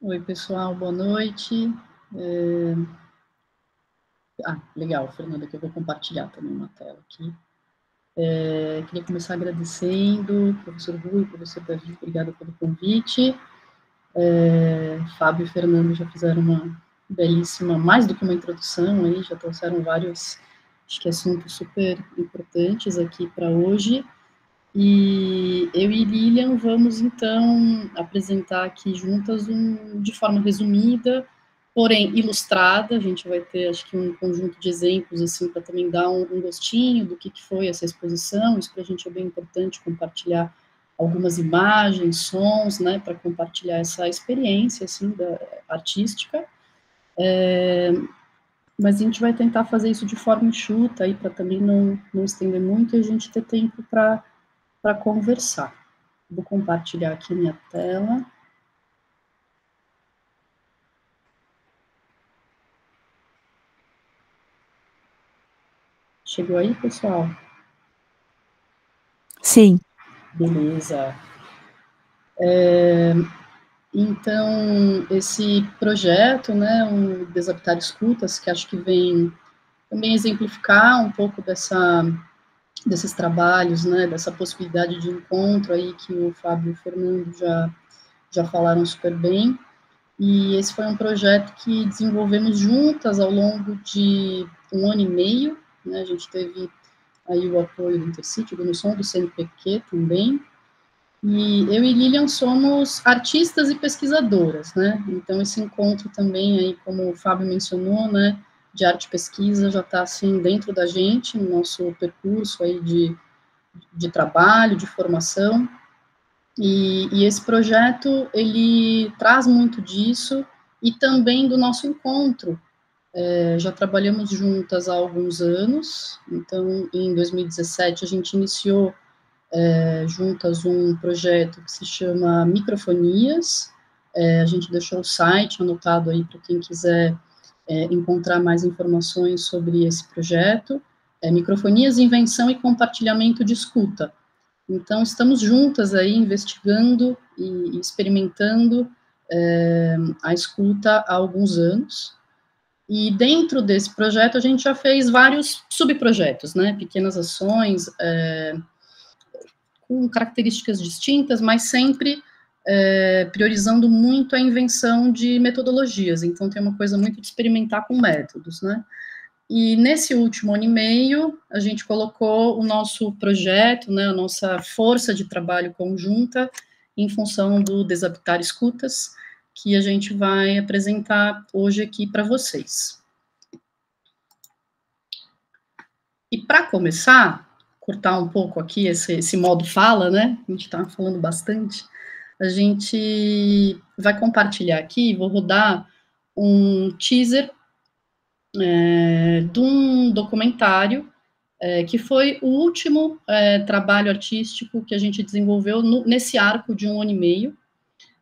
Oi, pessoal, boa noite. Legal, Fernanda, que eu vou compartilhar também uma tela aqui. Queria começar agradecendo, professor Rui, professor Davi, obrigada pelo convite. Fábio e Fernando já fizeram uma belíssima, mais do que uma introdução aí, já trouxeram vários, acho que assuntos super importantes aqui para hoje, e eu e Lilian vamos, então, apresentar aqui juntas, de forma resumida, porém ilustrada. A gente vai ter, acho que, um conjunto de exemplos, assim, para também dar um gostinho do que foi essa exposição. Isso para a gente é bem importante, compartilhar algumas imagens, sons, né, para compartilhar essa experiência, assim, artística. Mas a gente vai tentar fazer isso de forma enxuta, aí, para também não estender muito e a gente ter tempo para conversar. Vou compartilhar aqui minha tela. Chegou aí, pessoal? Sim. Beleza. Então, esse projeto, né, o Deshabitar Escutas, que acho que vem também exemplificar um pouco desses trabalhos, né, dessa possibilidade de encontro aí que o Fábio e o Fernando já falaram super bem. E esse foi um projeto que desenvolvemos juntas ao longo de 1 ano e meio, né, a gente teve aí o apoio do Intercity, do Unison, do CNPq também. E eu e Lilian somos artistas e pesquisadoras, né? Então, esse encontro também, aí, como o Fábio mencionou, né, de arte e pesquisa, já está, assim, dentro da gente, no nosso percurso aí de trabalho, de formação. E esse projeto, ele traz muito disso, e também do nosso encontro. Já trabalhamos juntas há alguns anos. Então, em 2017, a gente iniciou juntas um projeto que se chama Microfonias. A gente deixou o site anotado aí para quem quiser encontrar mais informações sobre esse projeto. Microfonias, Invenção e Compartilhamento de Escuta. Então, estamos juntas aí investigando e experimentando a escuta há alguns anos. E dentro desse projeto a gente já fez vários subprojetos, né, pequenas ações, com características distintas, mas sempre priorizando muito a invenção de metodologias, então tem uma coisa muito de experimentar com métodos, né? E nesse último ano e meio, a gente colocou o nosso projeto, né, a nossa força de trabalho conjunta, em função do Desaptar Escutas, que a gente vai apresentar hoje aqui para vocês. E para começar, cortar um pouco aqui esse modo fala, né, a gente está falando bastante, a gente vai compartilhar aqui, vou rodar um teaser de um documentário que foi o último trabalho artístico que a gente desenvolveu nesse arco de 1 ano e meio.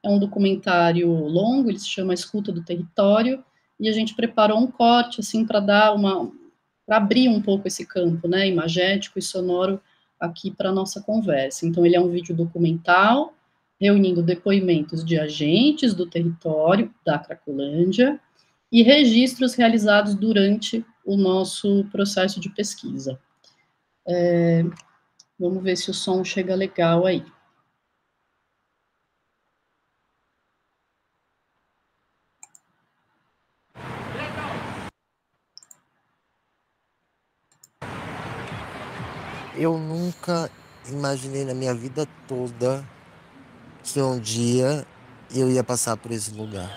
É um documentário longo, ele se chama Escuta do Território, e a gente preparou um corte, assim, para abrir um pouco esse campo, né, imagético e sonoro aqui para a nossa conversa. Então, ele é um vídeo documental, reunindo depoimentos de agentes do território da Cracolândia e registros realizados durante o nosso processo de pesquisa. Vamos ver se o som chega legal aí. Eu nunca imaginei na minha vida toda que um dia eu ia passar por esse lugar.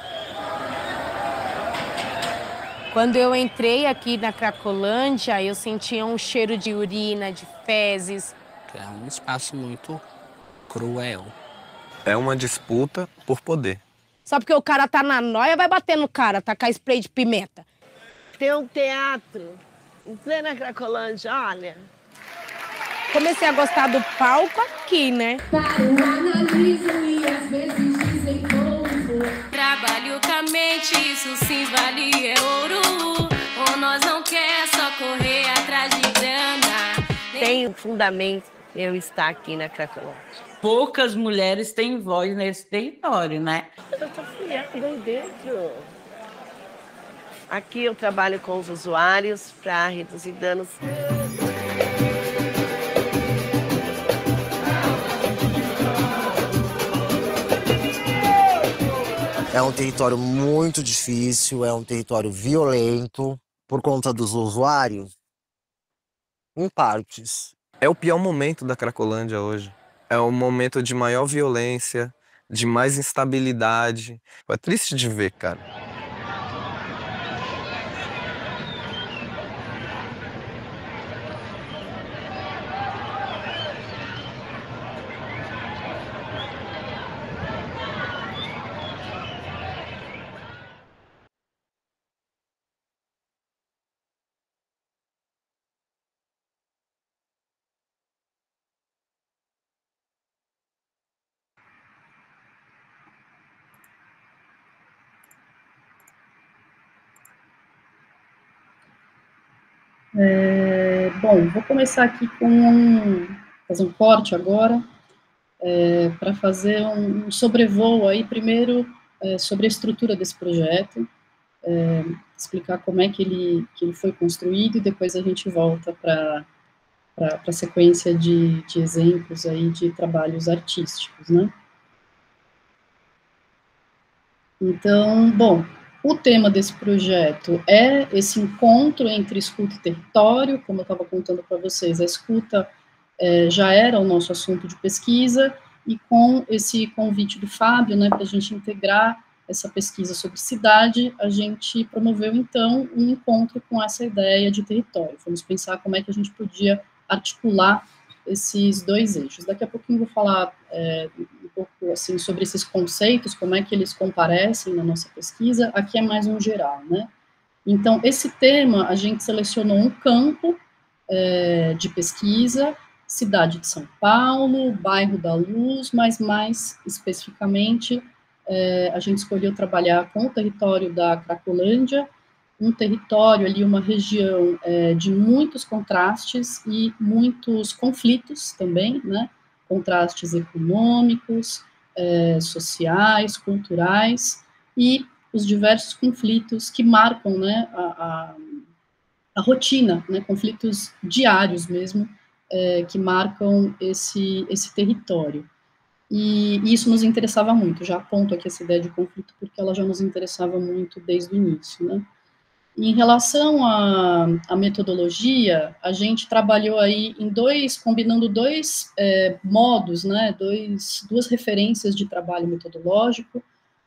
Quando eu entrei aqui na Cracolândia, eu sentia um cheiro de urina, de fezes. É um espaço muito cruel. É uma disputa por poder. Só porque o cara tá na nóia, vai bater no cara, tacar spray de pimenta. Tem um teatro em plena Cracolândia, olha. Comecei a gostar do palco aqui, né? Trabalho com a mente, isso sim vale é ouro. Ou nós não quer só correr atrás de grana. Tem um fundamento eu estar aqui na Cracolândia. Poucas mulheres têm voz nesse território, né? Eu tô friando aí dentro. Aqui eu trabalho com os usuários para reduzir danos. É um território muito difícil, é um território violento por conta dos usuários, em partes. É o pior momento da Cracolândia hoje. É o momento de maior violência, de mais instabilidade. É triste de ver, cara. Bom, vou começar aqui fazer um corte agora, para fazer um sobrevoo aí, primeiro, sobre a estrutura desse projeto, explicar como é que ele foi construído, e depois a gente volta para a sequência de exemplos aí de trabalhos artísticos, né? Então, bom, o tema desse projeto é esse encontro entre escuta e território. Como eu estava contando para vocês, a escuta já era o nosso assunto de pesquisa, e com esse convite do Fábio, né, para a gente integrar essa pesquisa sobre cidade, a gente promoveu, então, um encontro com essa ideia de território. Fomos pensar como é que a gente podia articular esses dois eixos. Daqui a pouquinho eu vou falar um pouco assim, sobre esses conceitos, como é que eles comparecem na nossa pesquisa. Aqui é mais um geral, né? Então, esse tema, a gente selecionou um campo de pesquisa, cidade de São Paulo, bairro da Luz, mas mais especificamente, a gente escolheu trabalhar com o território da Cracolândia, um território ali, uma região de muitos contrastes e muitos conflitos também, né? Contrastes econômicos, sociais, culturais, e os diversos conflitos que marcam, né, a rotina, né, conflitos diários mesmo, que marcam esse território. e isso nos interessava muito. Já aponto aqui essa ideia de conflito, porque ela já nos interessava muito desde o início, né? Em relação à metodologia, a gente trabalhou aí combinando dois modos, né, duas referências de trabalho metodológico.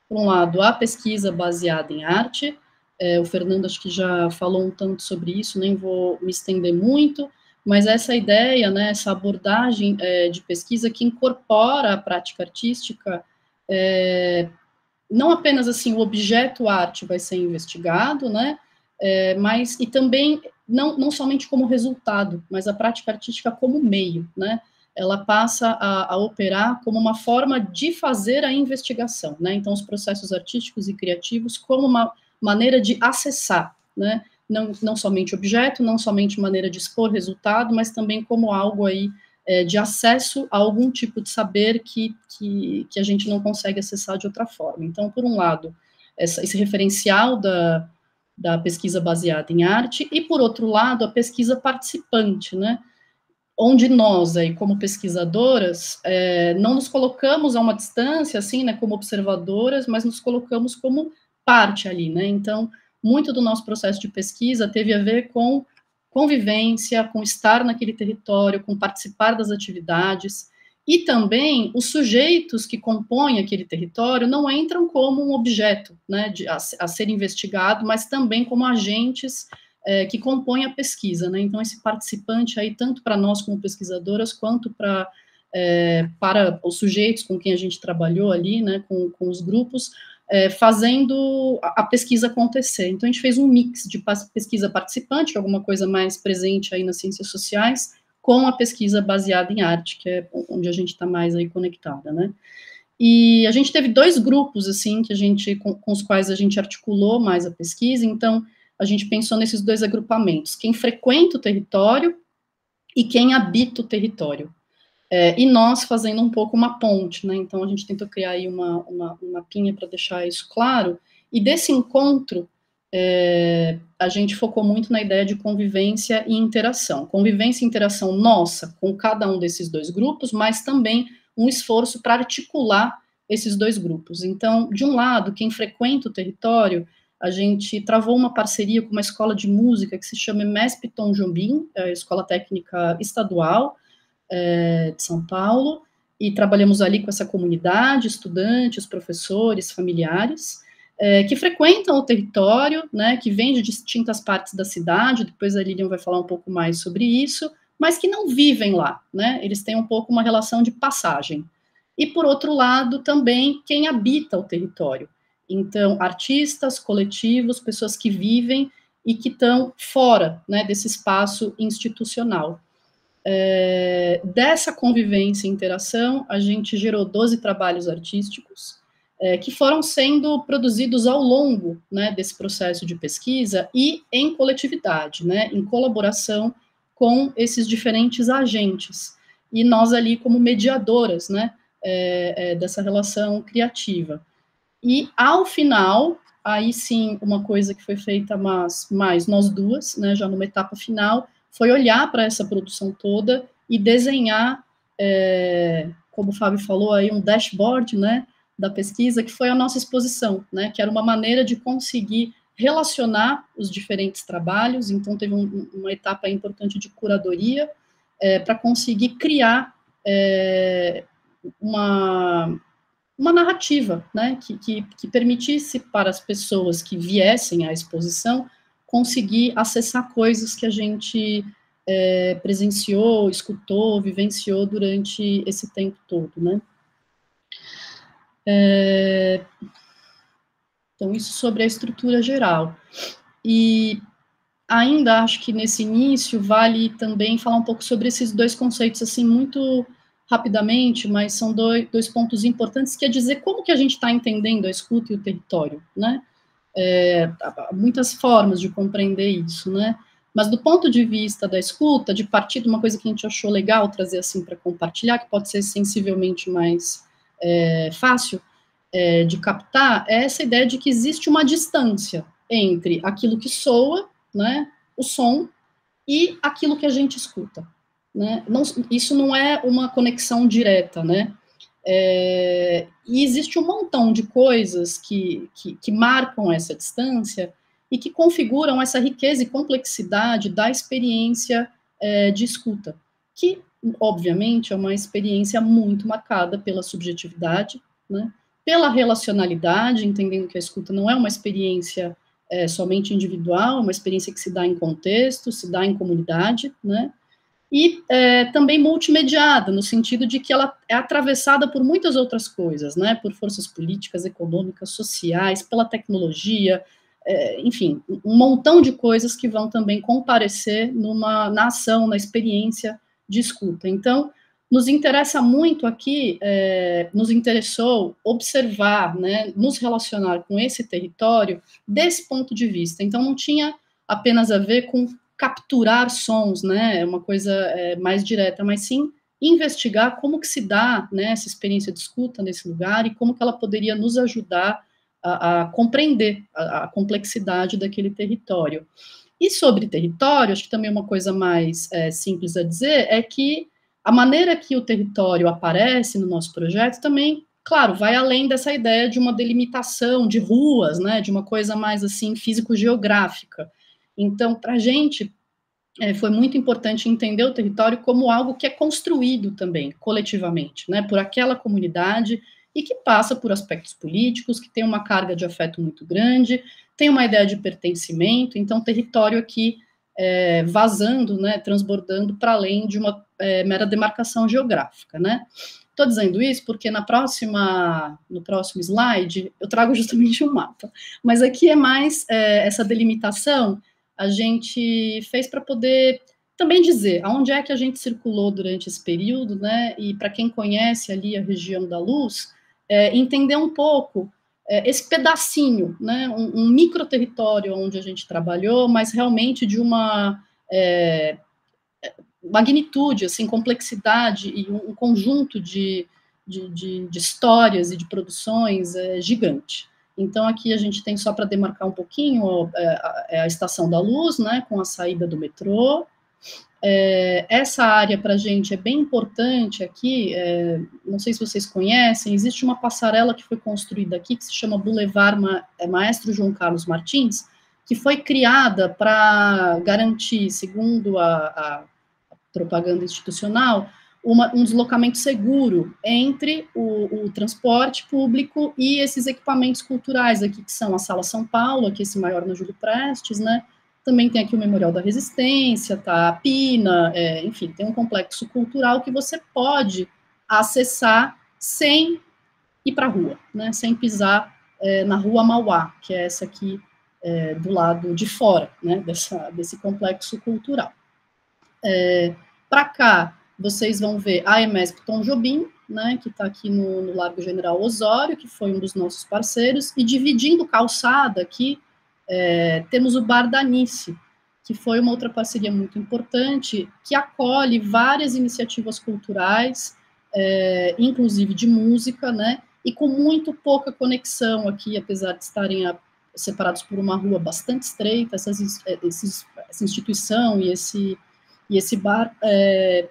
Por um lado, a pesquisa baseada em arte, o Fernando acho que já falou um tanto sobre isso, nem vou me estender muito, mas essa ideia, né, essa abordagem de pesquisa que incorpora a prática artística, não apenas assim o objeto arte vai ser investigado, né, mas, e também, não somente como resultado, mas a prática artística como meio, né, ela passa a operar como uma forma de fazer a investigação, né, então os processos artísticos e criativos como uma maneira de acessar, né, não somente objeto, não somente maneira de expor resultado, mas também como algo aí de acesso a algum tipo de saber que a gente não consegue acessar de outra forma. Então, por um lado, esse referencial da pesquisa baseada em arte, e, por outro lado, a pesquisa participante, né, onde nós, aí, como pesquisadoras, não nos colocamos a uma distância, assim, né, como observadoras, mas nos colocamos como parte ali, né, então, muito do nosso processo de pesquisa teve a ver com convivência, com estar naquele território, com participar das atividades, e também os sujeitos que compõem aquele território não entram como um objeto, né, a ser investigado, mas também como agentes que compõem a pesquisa, né, então esse participante aí, tanto para nós como pesquisadoras, quanto para os sujeitos com quem a gente trabalhou ali, né, com os grupos, fazendo a pesquisa acontecer. Então, a gente fez um mix de pesquisa participante, que é alguma coisa mais presente aí nas ciências sociais, com a pesquisa baseada em arte, que é onde a gente está mais aí conectada, né? E a gente teve dois grupos, assim, com os quais a gente articulou mais a pesquisa, então, a gente pensou nesses dois agrupamentos, quem frequenta o território e quem habita o território. E nós fazendo um pouco uma ponte, né, então a gente tentou criar aí uma mapinha para deixar isso claro, e desse encontro, a gente focou muito na ideia de convivência e interação nossa, com cada um desses dois grupos, mas também um esforço para articular esses dois grupos. Então, de um lado, quem frequenta o território, a gente travou uma parceria com uma escola de música que se chama MESP Tom Jobim, a Escola Técnica Estadual, de São Paulo, e trabalhamos ali com essa comunidade, estudantes, professores, familiares, que frequentam o território, né, que vêm de distintas partes da cidade, depois a Lilian vai falar um pouco mais sobre isso, mas que não vivem lá, né, eles têm um pouco uma relação de passagem. E, por outro lado, também quem habita o território. Então, artistas, coletivos, pessoas que vivem e que estão fora, né, desse espaço institucional. Dessa convivência e interação, a gente gerou 12 trabalhos artísticos que foram sendo produzidos ao longo, né, desse processo de pesquisa e em coletividade, né, em colaboração com esses diferentes agentes, e nós ali como mediadoras, né, dessa relação criativa. E ao final, aí sim, uma coisa que foi feita mais nós duas, né, já numa etapa final, foi olhar para essa produção toda e desenhar, como o Fábio falou aí, um dashboard, né, da pesquisa, que foi a nossa exposição, né, que era uma maneira de conseguir relacionar os diferentes trabalhos, então teve uma etapa importante de curadoria, para conseguir criar uma narrativa, né, que permitisse para as pessoas que viessem à exposição conseguir acessar coisas que a gente presenciou, escutou, vivenciou durante esse tempo todo, né. Então, isso sobre a estrutura geral. E ainda acho que nesse início vale também falar um pouco sobre esses dois conceitos, assim, muito rapidamente, mas são dois pontos importantes, que é dizer como que a gente está entendendo a escuta e o território, né? Há muitas formas de compreender isso, né? Mas do ponto de vista da escuta, de partir de uma coisa que a gente achou legal trazer assim para compartilhar, que pode ser sensivelmente mais fácil de captar, é essa ideia de que existe uma distância entre aquilo que soa, né, o som, e aquilo que a gente escuta, né? Isso não é uma conexão direta, né? E existe um montão de coisas que marcam essa distância e que configuram essa riqueza e complexidade da experiência de escuta, que, obviamente, é uma experiência muito marcada pela subjetividade, né, pela relacionalidade, entendendo que a escuta não é uma experiência somente individual, é uma experiência que se dá em contexto, se dá em comunidade, né, e também multimediada, no sentido de que ela é atravessada por muitas outras coisas, né, por forças políticas, econômicas, sociais, pela tecnologia, enfim, um montão de coisas que vão também comparecer na ação, na experiência de escuta. Então, nos interessa muito aqui, nos interessou observar, né, nos relacionar com esse território desse ponto de vista. Então, não tinha apenas a ver com capturar sons, né, uma coisa mais direta, mas sim investigar como que se dá, né, essa experiência de escuta nesse lugar e como que ela poderia nos ajudar a compreender a complexidade daquele território. E sobre território, acho que também uma coisa mais simples a dizer é que a maneira que o território aparece no nosso projeto também, claro, vai além dessa ideia de uma delimitação de ruas, né, de uma coisa mais assim físico-geográfica. Então, para a gente, foi muito importante entender o território como algo que é construído também, coletivamente, né, por aquela comunidade e que passa por aspectos políticos, que tem uma carga de afeto muito grande, tem uma ideia de pertencimento, então território aqui vazando, né, transbordando para além de uma mera demarcação geográfica, né. Estou dizendo isso porque no próximo slide eu trago justamente um mapa, mas aqui é mais essa delimitação a gente fez para poder também dizer aonde é que a gente circulou durante esse período, né, e para quem conhece ali a região da Luz, entender um pouco esse pedacinho, né, um micro território onde a gente trabalhou, mas realmente de uma magnitude, assim, complexidade e um conjunto de histórias e de produções gigante. Então, aqui a gente tem, só para demarcar um pouquinho, a Estação da Luz, né, com a saída do metrô. Essa área para a gente é bem importante aqui, não sei se vocês conhecem, existe uma passarela que foi construída aqui, que se chama Boulevard Maestro João Carlos Martins, que foi criada para garantir, segundo a propaganda institucional, um deslocamento seguro entre o transporte público e esses equipamentos culturais aqui, que são a Sala São Paulo, aqui esse maior na Júlio Prestes, né, também tem aqui o Memorial da Resistência, tá, a Pina, enfim, tem um complexo cultural que você pode acessar sem ir para a rua, né, sem pisar na Rua Mauá, que é essa aqui do lado de fora, né, desse complexo cultural. Para cá, vocês vão ver a EMESP Tom Jobim, né, que está aqui no Largo General Osório, que foi um dos nossos parceiros, e dividindo calçada aqui, temos o Bar da Nice, que foi uma outra parceria muito importante, que acolhe várias iniciativas culturais, inclusive de música, né, e com muito pouca conexão aqui, apesar de estarem separados por uma rua bastante estreita, essa instituição e esse bar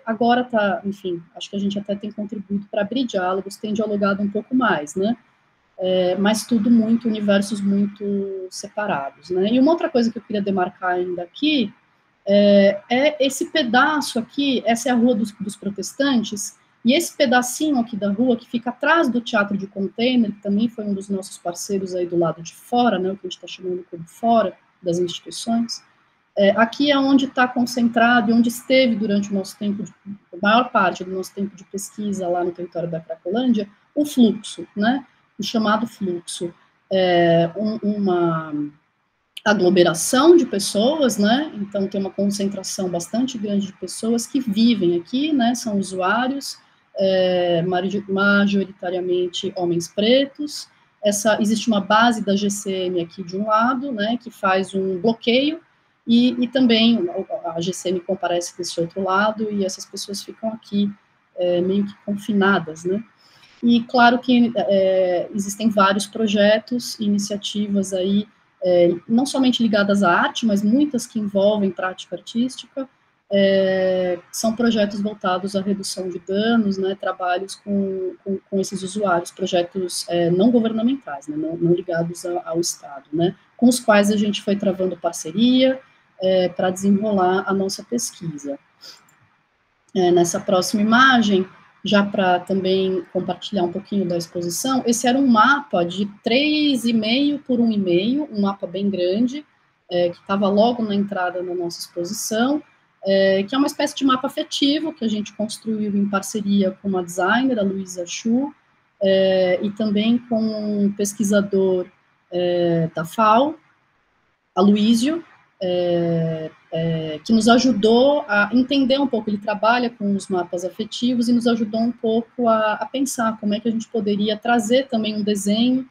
agora está, enfim, acho que a gente até tem contribuído para abrir diálogos, tem dialogado um pouco mais, né, mas tudo muito, universos muito separados, né. E uma outra coisa que eu queria demarcar ainda aqui é esse pedaço aqui, essa é a Rua dos Protestantes, e esse pedacinho aqui da rua, que fica atrás do Teatro de Container, que também foi um dos nossos parceiros aí do lado de fora, né, o que a gente está chamando como fora das instituições, aqui é onde está concentrado e onde esteve durante o nosso tempo, a maior parte do nosso tempo de pesquisa lá no território da Cracolândia, o fluxo, né, o chamado fluxo, uma aglomeração de pessoas, né, então tem uma concentração bastante grande de pessoas que vivem aqui, né, são usuários, majoritariamente homens pretos, existe uma base da GCM aqui de um lado, né, que faz um bloqueio, e também a GCM comparece desse outro lado, e essas pessoas ficam aqui meio que confinadas, né. E claro que existem vários projetos, iniciativas aí, não somente ligadas à arte, mas muitas que envolvem prática artística, são projetos voltados à redução de danos, né, trabalhos com esses usuários, projetos não governamentais, né, não ligados ao Estado, né, com os quais a gente foi travando parceria para desenrolar a nossa pesquisa. Nessa próxima imagem, já para também compartilhar um pouquinho da exposição, esse era um mapa de 3,5 por 1,5, um mapa bem grande, que estava logo na entrada da nossa exposição, que é uma espécie de mapa afetivo que a gente construiu em parceria com uma designer, a Luísa Chu, e também com um pesquisador da FAO, Aloísio, que nos ajudou a entender um pouco, ele trabalha com os mapas afetivos e nos ajudou um pouco a pensar como é que a gente poderia trazer também um desenho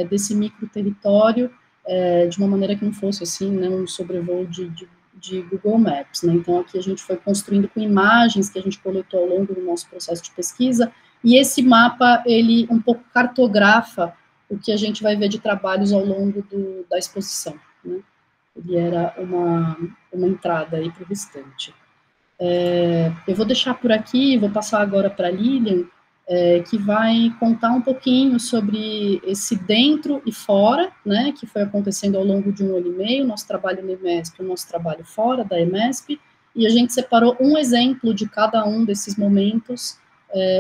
desse micro-território de uma maneira que não fosse assim, né, um sobrevoo de Google Maps, né? Então aqui a gente foi construindo com imagens que a gente coletou ao longo do nosso processo de pesquisa, e esse mapa, ele um pouco cartografa o que a gente vai ver de trabalhos ao longo da exposição, né? Ele era uma entrada aí para o restante. Eu vou deixar por aqui, vou passar agora para a Lilian, que vai contar um pouquinho sobre esse dentro e fora, né, que foi acontecendo ao longo de 1 ano e meio, nosso trabalho no EMESP, o nosso trabalho fora da EMESP, e a gente separou um exemplo de cada um desses momentos,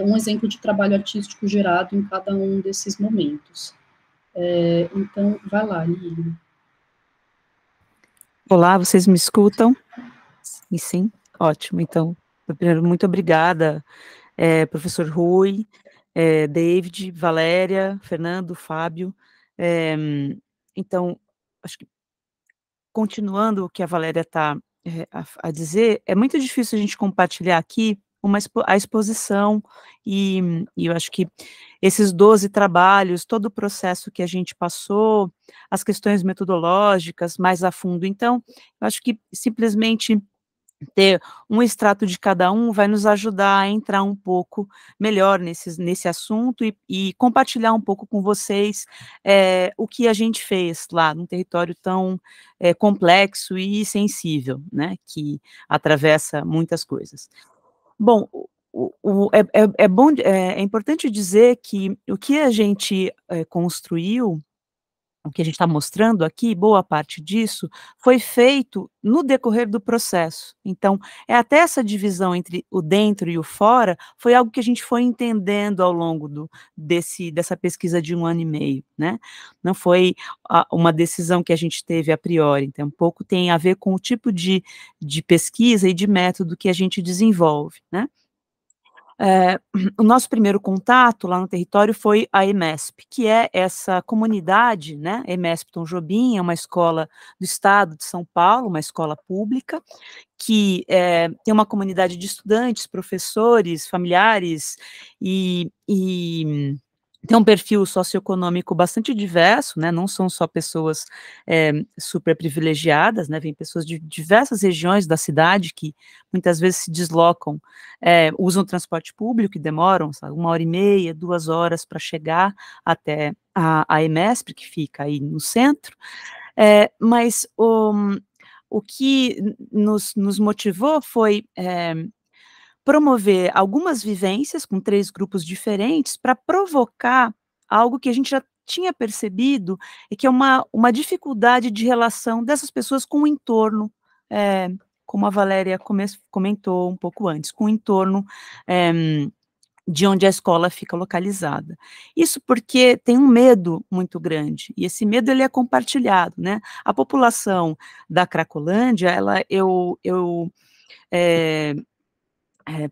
um exemplo de trabalho artístico gerado em cada um desses momentos. Então, vai lá, Lilian. Olá, vocês me escutam? E sim? Ótimo. Então, primeiro, muito obrigada, professor Rui, David, Valéria, Fernando, Fábio. Então, acho que, continuando o que a Valéria está a dizer, é muito difícil a gente compartilhar aqui a exposição, e eu acho que esses 12 trabalhos, todo o processo que a gente passou, as questões metodológicas mais a fundo. Então, eu acho que simplesmente ter um extrato de cada um vai nos ajudar a entrar um pouco melhor nesse assunto e compartilhar um pouco com vocês o que a gente fez lá num território tão complexo e sensível, né, que atravessa muitas coisas. Bom, é importante dizer que o que a gente construiu, o que a gente está mostrando aqui, boa parte disso, foi feito no decorrer do processo. Então, até essa divisão entre o dentro e o fora, foi algo que a gente foi entendendo ao longo dessa pesquisa de 1 ano e meio, né? Não foi uma decisão que a gente teve a priori, então, um pouco tem a ver com o tipo de pesquisa e de método que a gente desenvolve, né? O nosso primeiro contato lá no território foi a EMESP, que é essa comunidade, né, EMESP Tom Jobim, é uma escola do estado de São Paulo, uma escola pública, que tem uma comunidade de estudantes, professores, familiares, e tem um perfil socioeconômico bastante diverso, né, não são só pessoas super privilegiadas, né, vem pessoas de diversas regiões da cidade que muitas vezes se deslocam, usam transporte público e demoram, sabe, 1 hora e meia, 2 horas para chegar até a EMESP, que fica aí no centro, mas o que nos motivou foi promover algumas vivências com 3 grupos diferentes para provocar algo que a gente já tinha percebido, e que é uma dificuldade de relação dessas pessoas com o entorno, como a Valéria comentou um pouco antes, com o entorno de onde a escola fica localizada. Isso porque tem um medo muito grande, e esse medo ele é compartilhado, né? A população da Cracolândia,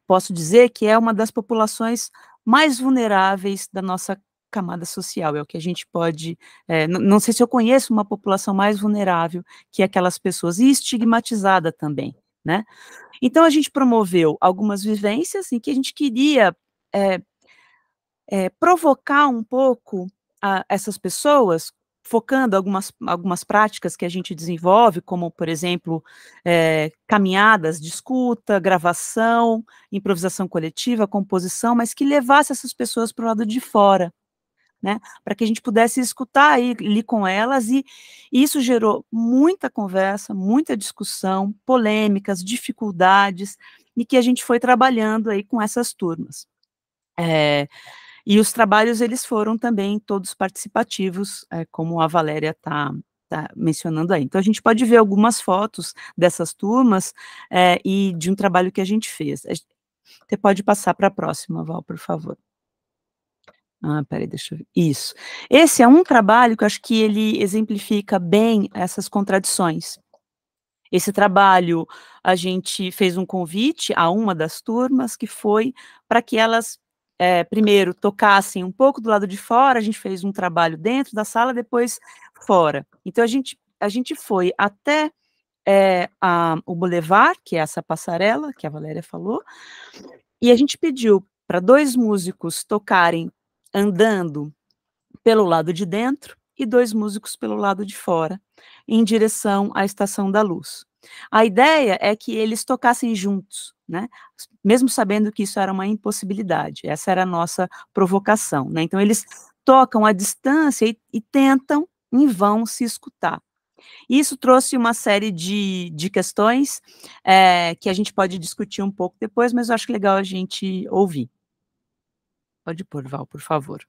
posso dizer que é uma das populações mais vulneráveis da nossa camada social, é o que a gente pode, não sei se eu conheço uma população mais vulnerável que aquelas pessoas, e estigmatizada também, né? Então a gente promoveu algumas vivências em que a gente queria provocar um pouco essas pessoas, focando algumas práticas que a gente desenvolve, como, por exemplo, caminhadas de escuta, gravação, improvisação coletiva, composição, mas que levasse essas pessoas para o lado de fora né, para que a gente pudesse escutar ali com elas, e isso gerou muita conversa, muita discussão, polêmicas, dificuldades, e que a gente foi trabalhando aí com essas turmas. E os trabalhos, eles foram também todos participativos, como a Valéria está mencionando aí. Então, a gente pode ver algumas fotos dessas turmas e de um trabalho que a gente fez. Você pode passar para a próxima, Val, por favor. Peraí, deixa eu ver. Isso. Esse é um trabalho que eu acho que ele exemplifica bem essas contradições. Esse trabalho, a gente fez um convite a uma das turmas, que foi para que elas, primeiro, tocassem um pouco do lado de fora, a gente fez um trabalho dentro da sala, depois fora. Então, a gente foi até o Boulevard, que é essa passarela, que a Valéria falou, e a gente pediu para 2 músicos tocarem andando pelo lado de dentro e 2 músicos pelo lado de fora, em direção à Estação da Luz. A ideia é que eles tocassem juntos, né? Mesmo sabendo que isso era uma impossibilidade. Essa era a nossa provocação, né? Então, eles tocam à distância e tentam, em vão, se escutar. Isso trouxe uma série de questões que a gente pode discutir um pouco depois, mas eu acho legal a gente ouvir. Pode pôr, Val, por favor.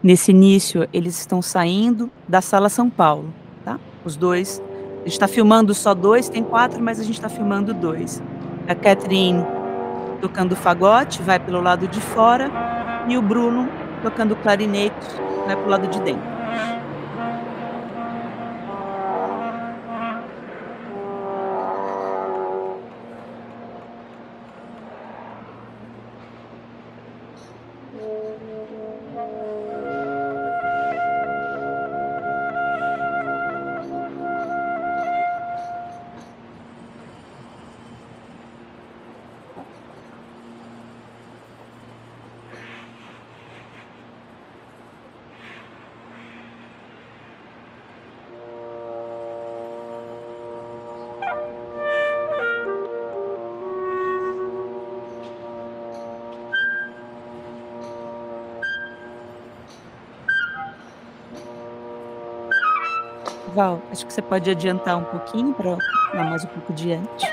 Nesse início, eles estão saindo da Sala São Paulo, tá? Os 2, a gente está filmando só 2, tem 4, mas a gente está filmando 2. A Catherine tocando fagote, vai pelo lado de fora, e o Bruno tocando clarinete, vai pelo lado de dentro. Val, acho que você pode adiantar um pouquinho para dar mais um pouco diante.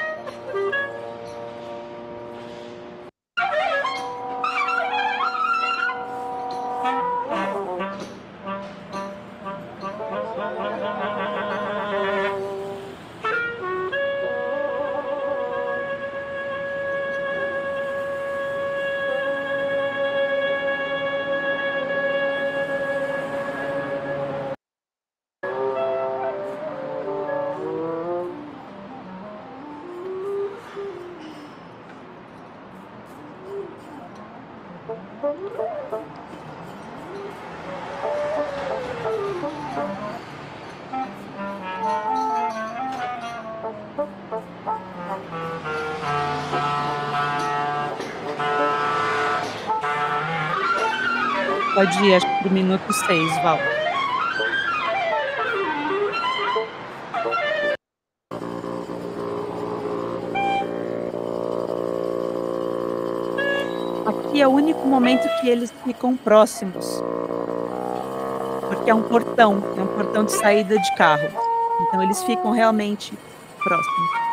Pode ir, acho que pro minuto 6, Val. Aqui é o único momento que eles ficam próximos, porque é um portão de saída de carro. Então eles ficam realmente próximos.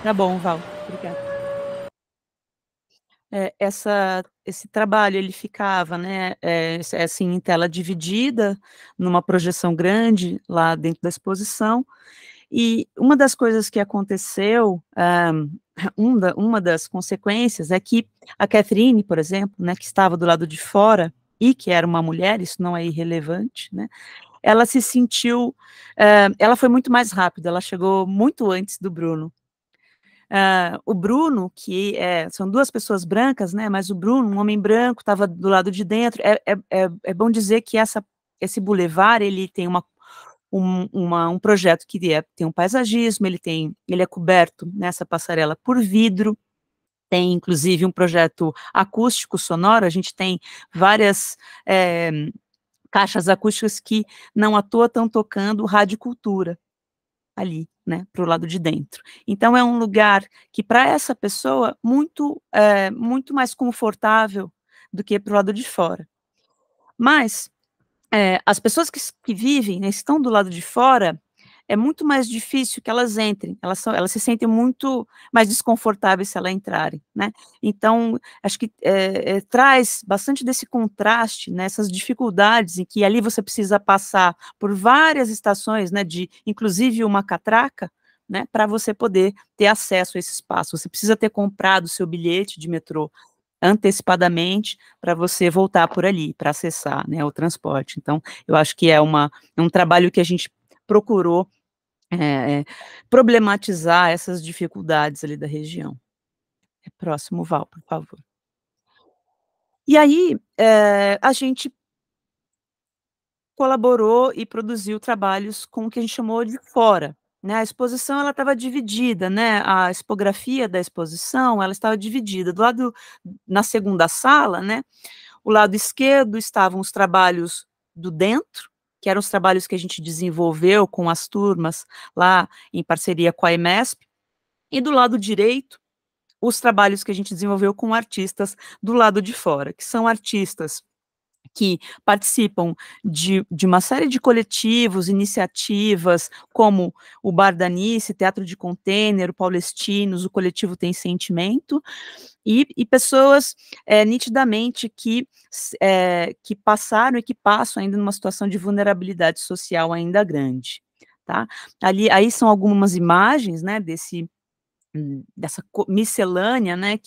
Tá bom, Val, obrigada. Esse trabalho, ele ficava, né, assim, em tela dividida, numa projeção grande, lá dentro da exposição, e uma das coisas que aconteceu, uma das consequências é que a Catherine, por exemplo, né, que estava do lado de fora, e que era uma mulher, isso não é irrelevante, né, ela se sentiu, ela foi muito mais rápida, ela chegou muito antes do Bruno. O Bruno, são duas pessoas brancas, né, mas o Bruno, um homem branco, estava do lado de dentro. É bom dizer que esse bulevar, ele tem um projeto que tem um paisagismo, ele é coberto nessa passarela por vidro, tem inclusive um projeto acústico sonoro, a gente tem várias caixas acústicas que não à toa estão tocando Radicultura ali, né, para o lado de dentro. Então é um lugar que para essa pessoa muito mais confortável do que para o lado de fora. Mas as pessoas que vivem, né, estão do lado de fora, é muito mais difícil que elas entrem, elas se sentem muito mais desconfortáveis se elas entrarem, né? Então, acho que traz bastante desse contraste, né, essas dificuldades em que ali você precisa passar por várias estações, né, inclusive uma catraca, né, para você poder ter acesso a esse espaço. Você precisa ter comprado o seu bilhete de metrô antecipadamente para você voltar por ali, para acessar, né, o transporte. Então, eu acho que é um trabalho que a gente procurou problematizar essas dificuldades ali da região. Próximo, Val, por favor. E aí, a gente colaborou e produziu trabalhos com o que a gente chamou de fora, né? A exposição, ela estava dividida, né? A expografia da exposição, ela estava dividida. Na segunda sala, né? O lado esquerdo estavam os trabalhos do dentro, que eram os trabalhos que a gente desenvolveu com as turmas lá em parceria com a EMESP, e do lado direito, os trabalhos que a gente desenvolveu com artistas do lado de fora, que são artistas que participam de uma série de coletivos, iniciativas, como o Bar da Nice, Teatro de Container, o Paulestinos, o Coletivo Tem Sentimento, e pessoas nitidamente que passaram e que passam ainda numa situação de vulnerabilidade social ainda grande, tá? Aí são algumas imagens, né, dessa miscelânea, né,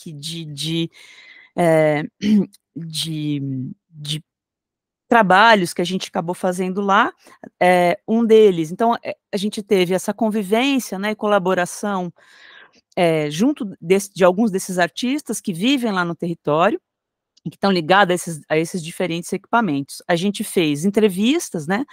de trabalhos que a gente acabou fazendo lá, um deles, então, a gente teve essa convivência, né, e colaboração junto de alguns desses artistas que vivem lá no território, e que estão ligados a esses diferentes equipamentos. A gente fez entrevistas, né,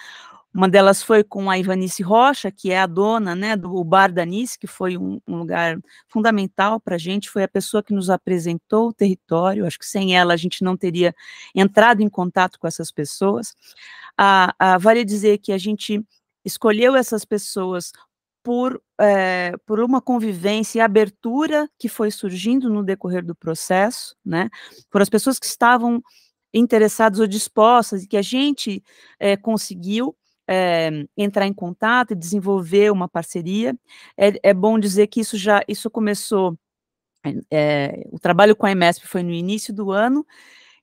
uma delas foi com a Ivanice Rocha, que é a dona, né, do Bar da Nice, que foi um lugar fundamental para a gente, foi a pessoa que nos apresentou o território, acho que sem ela a gente não teria entrado em contato com essas pessoas. Vale dizer que a gente escolheu essas pessoas por uma convivência e abertura que foi surgindo no decorrer do processo, né, por as pessoas que estavam interessadas ou dispostas, e que a gente conseguiu entrar em contato e desenvolver uma parceria. É bom dizer que isso começou, o trabalho com a EMESP foi no início do ano,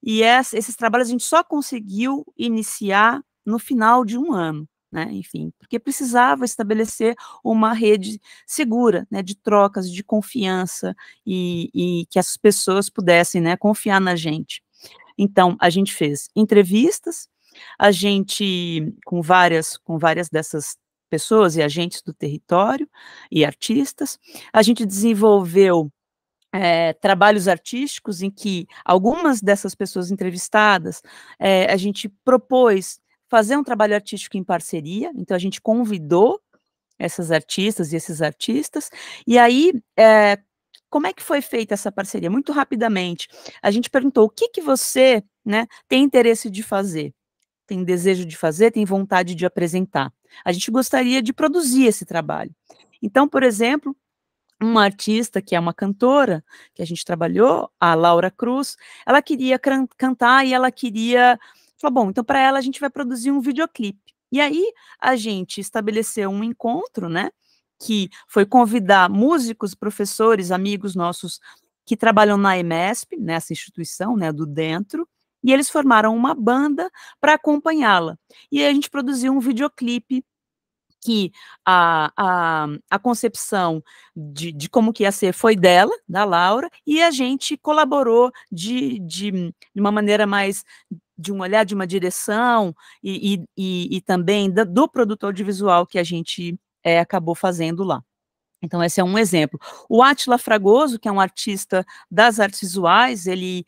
e esses trabalhos a gente só conseguiu iniciar no final de um ano, né, enfim, porque precisava estabelecer uma rede segura, né, de trocas, de confiança, e que as pessoas pudessem, né, confiar na gente. Então, a gente fez entrevistas, a gente, com várias dessas pessoas e agentes do território e artistas, a gente desenvolveu trabalhos artísticos em que algumas dessas pessoas entrevistadas, a gente propôs fazer um trabalho artístico em parceria, então a gente convidou essas artistas e esses artistas, e aí, como é que foi feita essa parceria? Muito rapidamente, a gente perguntou, o que você, né, tem interesse de fazer? Tem desejo de fazer, tem vontade de apresentar? A gente gostaria de produzir esse trabalho. Então, por exemplo, uma artista que é uma cantora, que a gente trabalhou, a Laura Cruz, ela queria cantar e ela falou, bom, então para ela a gente vai produzir um videoclipe. E aí a gente estabeleceu um encontro, né, que foi convidar músicos, professores, amigos nossos que trabalham na EMESP, nessa instituição, né, do dentro, e eles formaram uma banda para acompanhá-la. E aí a gente produziu um videoclipe que a concepção de como que ia ser foi dela, da Laura, e a gente colaborou de uma maneira mais, de um olhar, de uma direção, e também do produtor audiovisual que a gente acabou fazendo lá. Então, esse é um exemplo. O Átila Fragoso, que é um artista das artes visuais, ele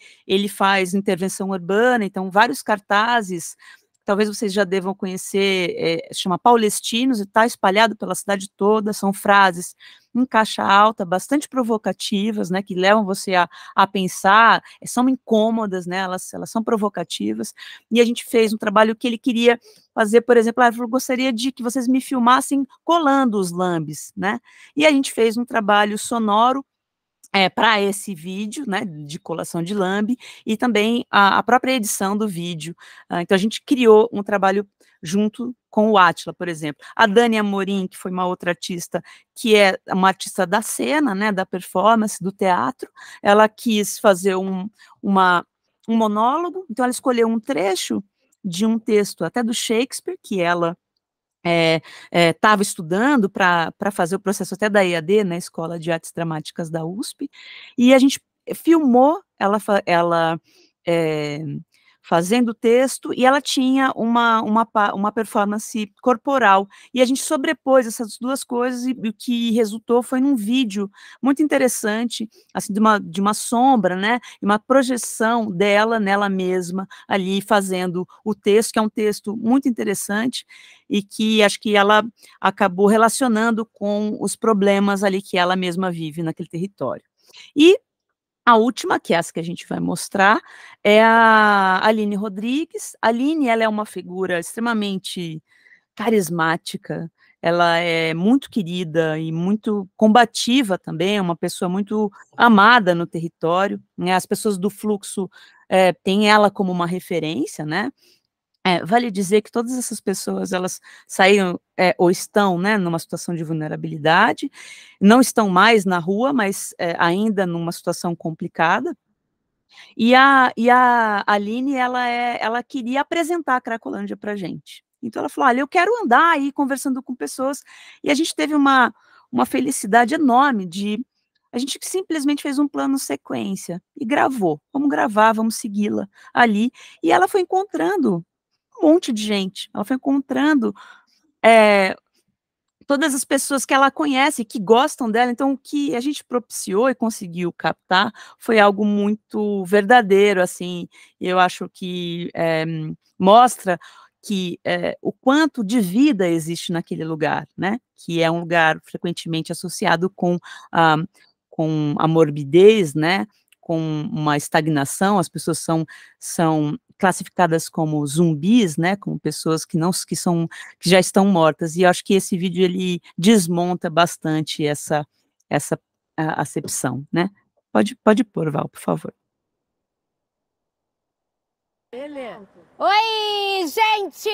faz intervenção urbana, então vários cartazes, talvez vocês já devam conhecer, chama Paulestinos, e está espalhado pela cidade toda, são frases em caixa alta, bastante provocativas, né, que levam você a pensar, são incômodas, né, elas são provocativas, e a gente fez um trabalho que ele queria fazer, por exemplo, eu gostaria de que vocês me filmassem colando os lambes, né, e a gente fez um trabalho sonoro para esse vídeo, né, de colação de lambe, e também a própria edição do vídeo. Então, a gente criou um trabalho junto com o Átila, por exemplo. A Dani Amorim, que foi uma outra artista, que é uma artista da cena, né, da performance, do teatro, ela quis fazer um monólogo, então ela escolheu um trecho de um texto até do Shakespeare, que ela estava estudando para fazer o processo até da EAD, na Escola de Artes Dramáticas da USP, e a gente filmou ela fazendo o texto, e ela tinha uma performance corporal, e a gente sobrepôs essas duas coisas, e o que resultou foi num vídeo muito interessante, assim, de uma sombra, né, e uma projeção dela nela mesma, ali fazendo o texto, que é um texto muito interessante, e que acho que ela acabou relacionando com os problemas ali que ela mesma vive naquele território. E a última, que é essa que a gente vai mostrar, é a Aline Rodrigues. A Aline, ela é uma figura extremamente carismática, ela é muito querida e muito combativa também, é uma pessoa muito amada no território, né? As pessoas do Fluxo têm ela como uma referência, né? Vale dizer que todas essas pessoas, elas saíram ou estão, né, numa situação de vulnerabilidade, não estão mais na rua, mas ainda numa situação complicada, e a Aline, ela queria apresentar a Cracolândia para a gente. Então ela falou, olha, eu quero andar aí conversando com pessoas, e a gente teve uma felicidade enorme a gente simplesmente fez um plano sequência, e gravou, vamos gravar, vamos segui-la ali, e ela foi encontrando um monte de gente, ela foi encontrando todas as pessoas que ela conhece, que gostam dela, então o que a gente propiciou e conseguiu captar foi algo muito verdadeiro, assim, e eu acho que mostra que o quanto de vida existe naquele lugar, né, que é um lugar frequentemente associado com a morbidez, né, com uma estagnação, as pessoas são classificadas como zumbis, né, como pessoas que já estão mortas, e eu acho que esse vídeo, ele desmonta bastante essa acepção, né. Pode pôr, Val, por favor. Oi, gente!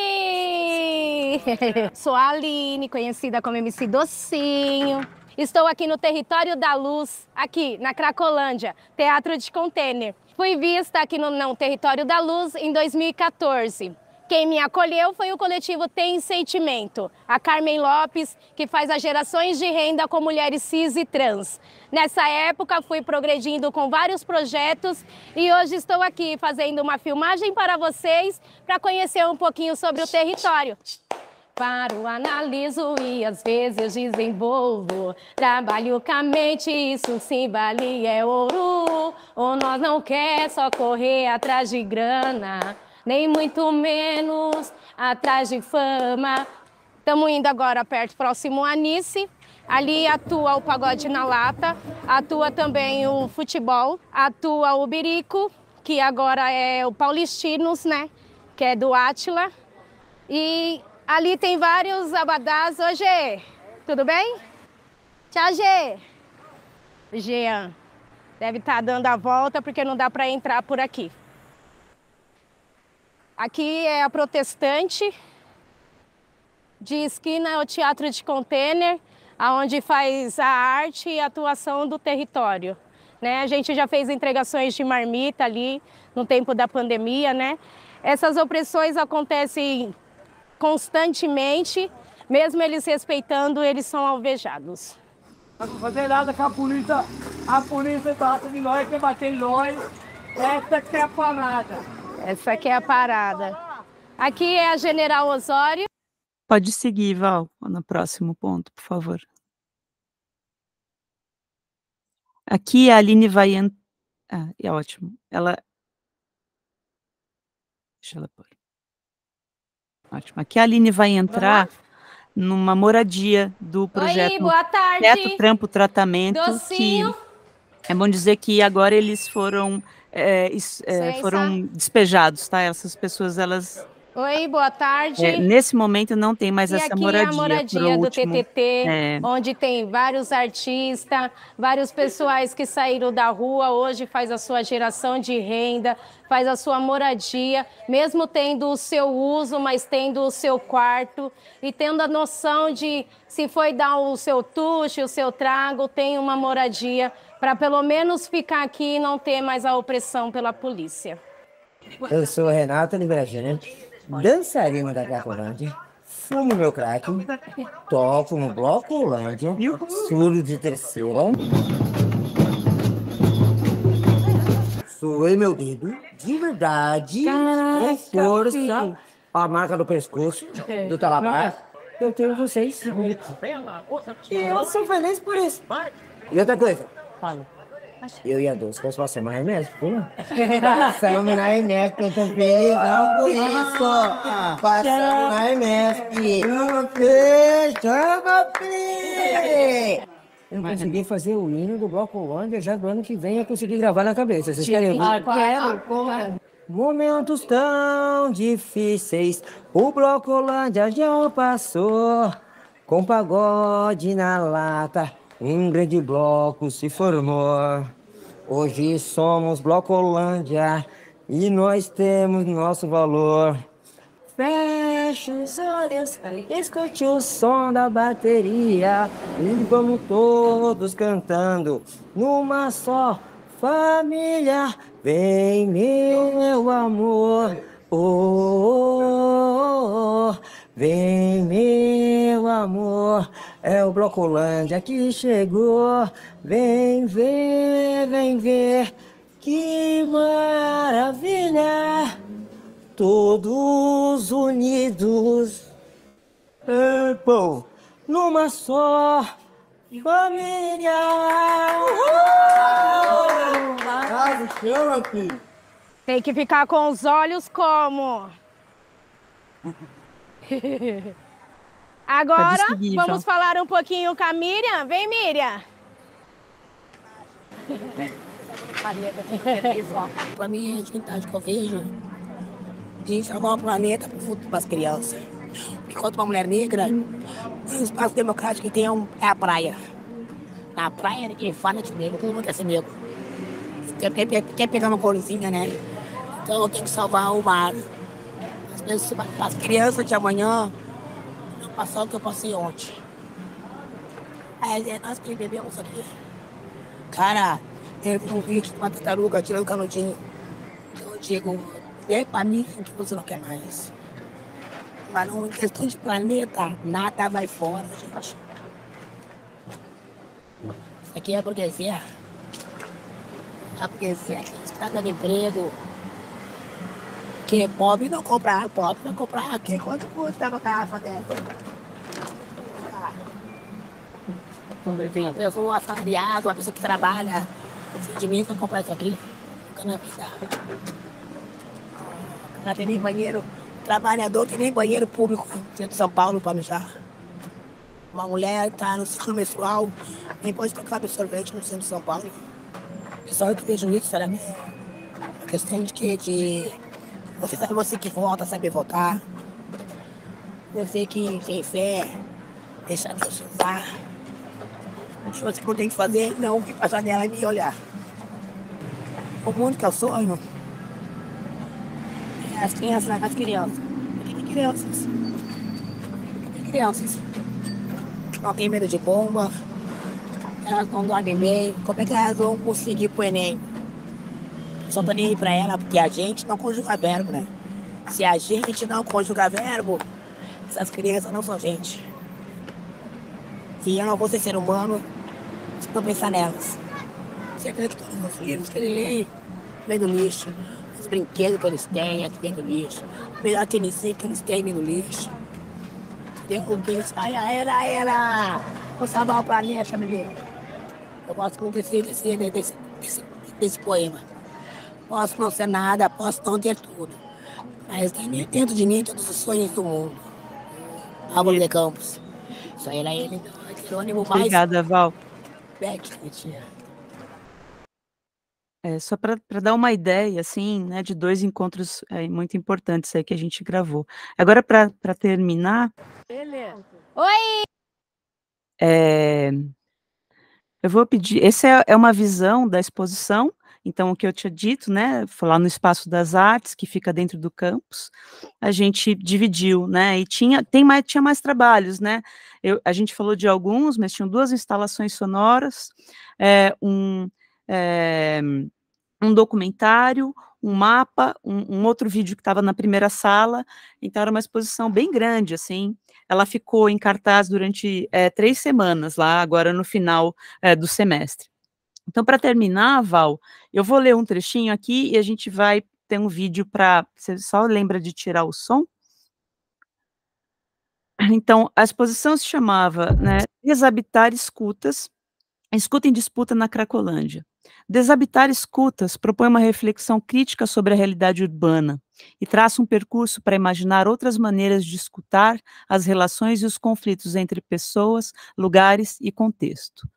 Sou a Aline, conhecida como MC Docinho. Estou aqui no Território da Luz, aqui na Cracolândia, Teatro de Container. Fui vista aqui no Território da Luz em 2014. Quem me acolheu foi o coletivo Tem Sentimento, a Carmen Lopes, que faz as gerações de renda com mulheres cis e trans. Nessa época, fui progredindo com vários projetos e hoje estou aqui fazendo uma filmagem para vocês, para conhecer um pouquinho sobre o território. Paro, analiso e às vezes desenvolvo. Trabalho com a mente, isso sim vale é ouro. Ou nós não quer só correr atrás de grana, nem muito menos atrás de fama. Estamos indo agora perto, próximo a Nice. Ali atua o Pagode na Lata, atua também o futebol, atua o Birico, que agora é o Paulistinos, né? Que é do Átila. E ali tem vários abadás. Ô, Gê, tudo bem? Tchau, Gê. Jean, deve estar dando a volta porque não dá para entrar por aqui. Aqui é a Protestante, de esquina é o Teatro de Container, onde faz a arte e a atuação do território. Né? A gente já fez entregações de marmita ali no tempo da pandemia, né? Essas opressões acontecem constantemente, mesmo eles respeitando, eles são alvejados. Não vou fazer nada com a polícia trata de nós, quer bater em nós. Essa que é a parada. Essa aqui é a parada. Aqui é a General Osório. Pode seguir, Val, no próximo ponto, por favor. Aqui a Aline vai é ótimo. Deixa ela pôr. Ótimo. Aqui a Aline vai entrar numa moradia do projeto Oi, boa tarde. Teto, Trampo, Tratamento, Docinho. que é bom dizer que agora eles foram despejados, tá? Essas pessoas, elas... Oi, boa tarde. Nesse momento não tem mais essa moradia. E aqui é a moradia do TTT, onde tem vários artistas, vários pessoais que saíram da rua, hoje faz a sua geração de renda, faz a sua moradia, mesmo tendo o seu uso, mas tendo o seu quarto e tendo a noção de, se foi dar o seu tuche, o seu trago, tem uma moradia para pelo menos ficar aqui e não ter mais a opressão pela polícia. Eu sou Renato Liberagena, dançarino da Cracolândia, fumo meu crack, toco no Bloco Holândia, surdo de terceira, suei meu dedo, de verdade, com força, a marca do pescoço, do talapar, eu tenho vocês. E eu sou feliz por isso. E outra coisa, eu e a Dulce, posso passar mais remédio, pô? Passamos na Enesp, eu tô felizão por isso. Passamos na Enesp. Eu consegui fazer o hino do Bloco Holândia, já do ano que vem eu consegui gravar na cabeça. Vocês querem ouvir? Quero. Momentos tão difíceis, o Bloco Holândia já passou. Com pagode na lata, um grande bloco se formou. Hoje somos Bloco Holândia e nós temos nosso valor. Feche os olhos, escute o som da bateria e vamos todos cantando numa só família. Vem, meu amor, vem, meu amor, é o Bloco Holândia que chegou. Vem ver, que maravilha, todos unidos, povo, numa só família. Tem que ficar com os olhos como? Agora, vamos falar um pouquinho com a Miriam. Vem, Miriam. Para mim, a dificuldade que eu vejo de salvar o planeta para o futuro das crianças. Enquanto uma mulher negra, o espaço democrático que tem é a praia. Na praia, ninguém fala de negro, todo mundo quer ser negro. Quer pegar uma corzinha, né? Então eu tenho que salvar o mar. As crianças de amanhã não passar o que eu passei ontem. Aí nós que bebemos aqui. Cara, teve um vídeo de uma tartaruga tirando canudinho. Então eu digo, é pra mim que você não quer mais. Mas não, em questão de planeta, nada vai fora, gente. Isso aqui é burguesia. A burguesia que está dando emprego. Que pobre não compra aqui. Quanto custa uma garrafa dessa? Eu sou um assalariado, uma pessoa que trabalha. De mim que eu comprar isso aqui. Não tem nem banheiro. Trabalhador tem nem banheiro público dentro de São Paulo para mijar. Uma mulher está no ciclo menstrual, nem pode tocar absorvente no centro de São Paulo. É só eu que vejo isso, sabe? A questão de que você sabe você que vota, sabe votar. Você que tem fé, deixa Deus usar. Você que não tem que fazer, não vir pra janela e me olhar. O mundo que eu sonho é as crianças. Crianças. Não tem medo de bomba, elas não dormem bem. Como é que elas vão conseguir pro Enem? Só tô nem aí pra ela, porque a gente não conjuga verbo, né? Se a gente não conjuga verbo, essas crianças não são gente. E eu não vou ser humano se não pensar nelas. Você acredita que todos os meus filhos que eles leem no lixo, os brinquedos que eles têm aqui dentro do lixo, o melhor tênisinho que eles têm no lixo. Derrubei isso. Era! Vou salvar o planeta, bebê. Eu gosto muito desse poema. Posso não ser nada, posso não ter tudo, mas dentro de mim todos os sonhos do mundo. Álvaro de Campos. Isso aí era ele, Jerônimo mais... Obrigada, Val. que tinha. Só para dar uma ideia, assim, né, de 2 encontros muito importantes aí que a gente gravou. Agora, para terminar... Oi! Eu vou pedir... Essa é uma visão da exposição, então, o que eu tinha dito, né, foi lá no Espaço das Artes, que fica dentro do campus, a gente dividiu, né, e tinha mais trabalhos, né, a gente falou de alguns, mas tinham 2 instalações sonoras, um documentário, um mapa, um outro vídeo que estava na primeira sala, então era uma exposição bem grande, assim, ela ficou em cartaz durante 3 semanas lá, agora no final do semestre. Então, para terminar, Val, eu vou ler um trechinho aqui e a gente vai ter um vídeo para... Você só lembra de tirar o som? Então, a exposição se chamava, né, Desabitar Escutas, Escuta em Disputa na Cracolândia. Desabitar Escutas propõe uma reflexão crítica sobre a realidade urbana e traça um percurso para imaginar outras maneiras de escutar as relações e os conflitos entre pessoas, lugares e contexto.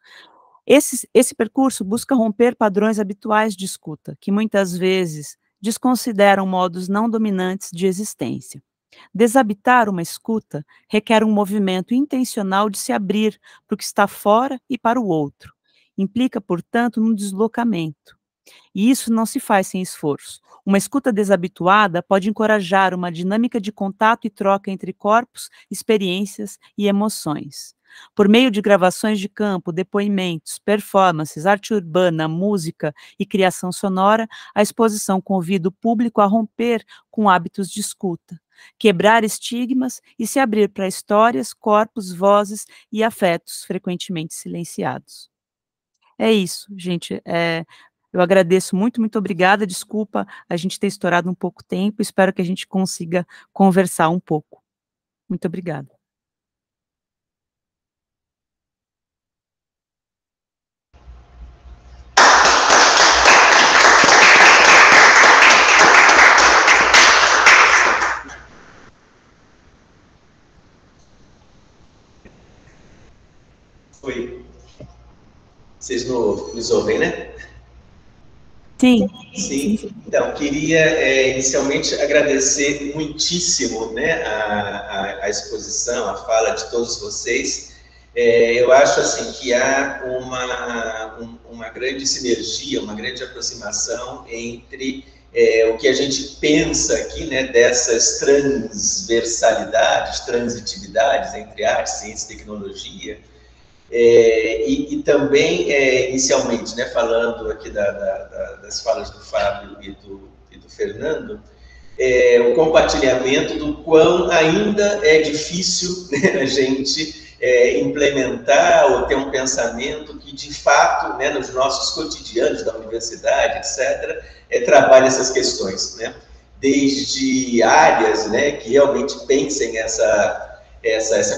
Esse percurso busca romper padrões habituais de escuta, que muitas vezes desconsideram modos não dominantes de existência. Desabitar uma escuta requer um movimento intencional de se abrir para o que está fora e para o outro. Implica, portanto, um deslocamento. E isso não se faz sem esforço. Uma escuta desabituada pode encorajar uma dinâmica de contato e troca entre corpos, experiências e emoções. Por meio de gravações de campo, depoimentos, performances, arte urbana, música e criação sonora, a exposição convida o público a romper com hábitos de escuta, quebrar estigmas e se abrir para histórias, corpos, vozes e afetos frequentemente silenciados. É isso, gente. Eu agradeço muito, muito obrigada. Desculpa a gente ter estourado um pouco tempo. Espero que a gente consiga conversar um pouco. Muito obrigada. Oi. Vocês nos ouvem, né? Sim. Sim. Então, queria inicialmente agradecer muitíssimo, né, a exposição, a fala de todos vocês. Eu acho assim que há uma grande sinergia, uma grande aproximação entre o que a gente pensa aqui, né, dessas transversalidades, transitividades entre arte, ciência e tecnologia, e também, inicialmente, né, falando aqui das falas do Fábio e do Fernando, o compartilhamento do quão ainda é difícil, né, a gente implementar ou ter um pensamento que, de fato, né, nos nossos cotidianos da universidade, etc., trabalha essas questões, né? Desde áreas, né, que realmente pensem essa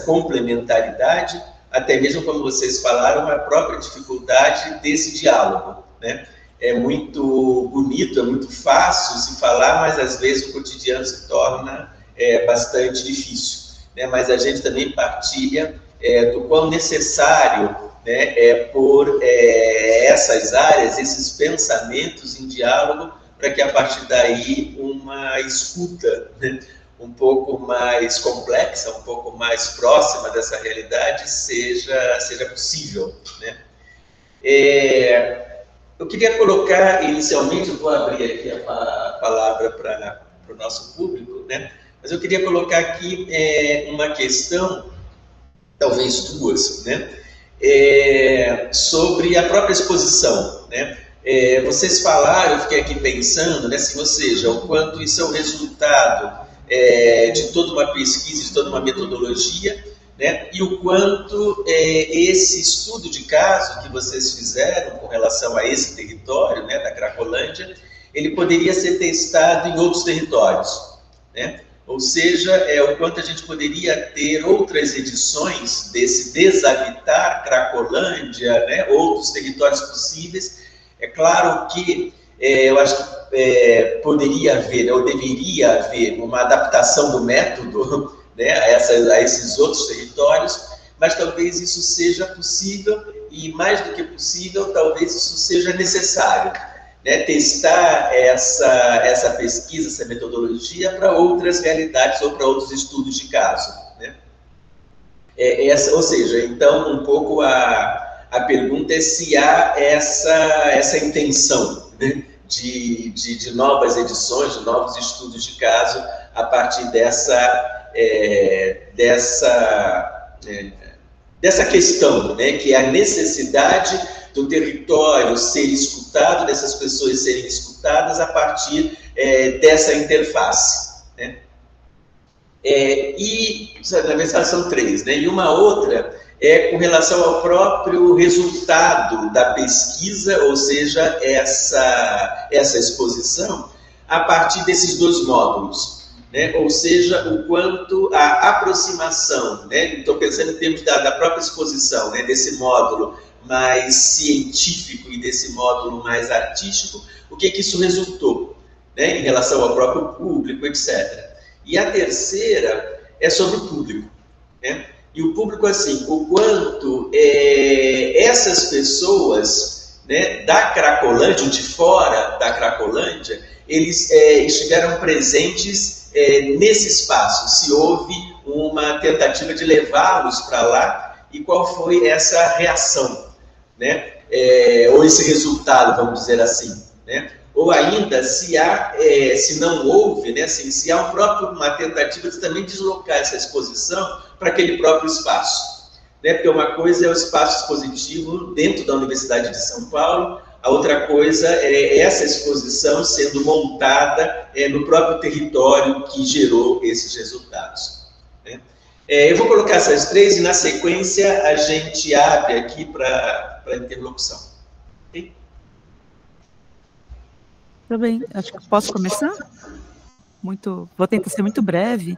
complementaridade, até mesmo, como vocês falaram, a própria dificuldade desse diálogo, né? É muito bonito, é muito fácil se falar, mas às vezes o cotidiano se torna bastante difícil, né? Mas a gente também partilha do quão necessário, né, por essas áreas, esses pensamentos em diálogo, para que a partir daí uma escuta, né, um pouco mais complexa, um pouco mais próxima dessa realidade seja possível, né? Eu queria colocar, inicialmente, eu vou abrir aqui a palavra para o nosso público, né? Mas eu queria colocar aqui uma questão, talvez duas, né? Sobre a própria exposição, né? Vocês falaram, eu fiquei aqui pensando, né, ou seja, o quanto isso é o resultado de toda uma pesquisa, de toda uma metodologia, né, e o quanto esse estudo de caso que vocês fizeram com relação a esse território, né, da Cracolândia, ele poderia ser testado em outros territórios, né? Ou seja, o quanto a gente poderia ter outras edições desse Deshabitar Cracolândia, né, outros territórios possíveis. É claro que eu acho que poderia haver, ou deveria haver, uma adaptação do método, né, a esses outros territórios, mas talvez isso seja possível, e mais do que possível, talvez isso seja necessário, né, testar essa pesquisa, essa metodologia para outras realidades ou para outros estudos de caso, né? Ou seja, então, um pouco a pergunta é se há essa intenção, né, de novas edições, de novos estudos de caso a partir dessa questão, né, que é a necessidade do território ser escutado, dessas pessoas serem escutadas a partir dessa interface, né? E, na verdade, são três, né? E uma outra é com relação ao próprio resultado da pesquisa, ou seja, essa exposição, a partir desses dois módulos, né? Ou seja, o quanto a aproximação, né? Estou pensando em termos da própria exposição, né? Desse módulo mais científico e desse módulo mais artístico, o que isso resultou, né? Em relação ao próprio público, etc. E a terceira é sobre o público, né? E o público, assim, o quanto essas pessoas, né, da Cracolândia, de fora da Cracolândia, eles estiveram presentes nesse espaço, se houve uma tentativa de levá-los para lá, e qual foi essa reação, né? Ou esse resultado, vamos dizer assim, né? Ou ainda, se não houve, né, assim, se há uma tentativa de também deslocar essa exposição para aquele próprio espaço, né? Porque uma coisa é o espaço expositivo dentro da Universidade de São Paulo, a outra coisa é essa exposição sendo montada no próprio território que gerou esses resultados, né? Eu vou colocar essas três e, na sequência, a gente abre aqui para interlocução. Okay? Tudo bem, acho que posso começar? Vou tentar ser muito breve.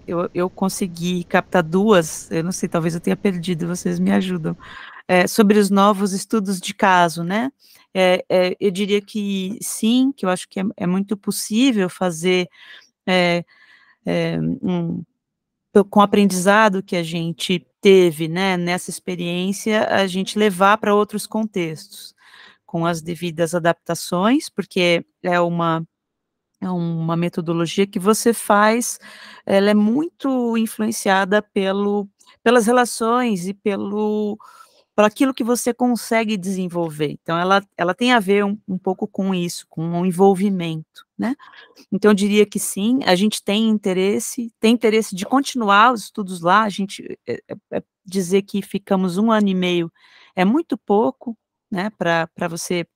Eu consegui captar duas, eu não sei, talvez eu tenha perdido, vocês me ajudam. Sobre os novos estudos de caso, né? Eu diria que sim, que eu acho que é muito possível fazer com o aprendizado que a gente teve, né, nessa experiência, a gente levar para outros contextos, com as devidas adaptações, porque é uma metodologia que você faz, ela é muito influenciada pelas relações e pelo aquilo que você consegue desenvolver. Então, ela tem a ver um pouco com isso, com o envolvimento, né? Então, eu diria que sim, a gente tem interesse de continuar os estudos lá, a gente dizer que ficamos 1 ano e meio é muito pouco, né, para você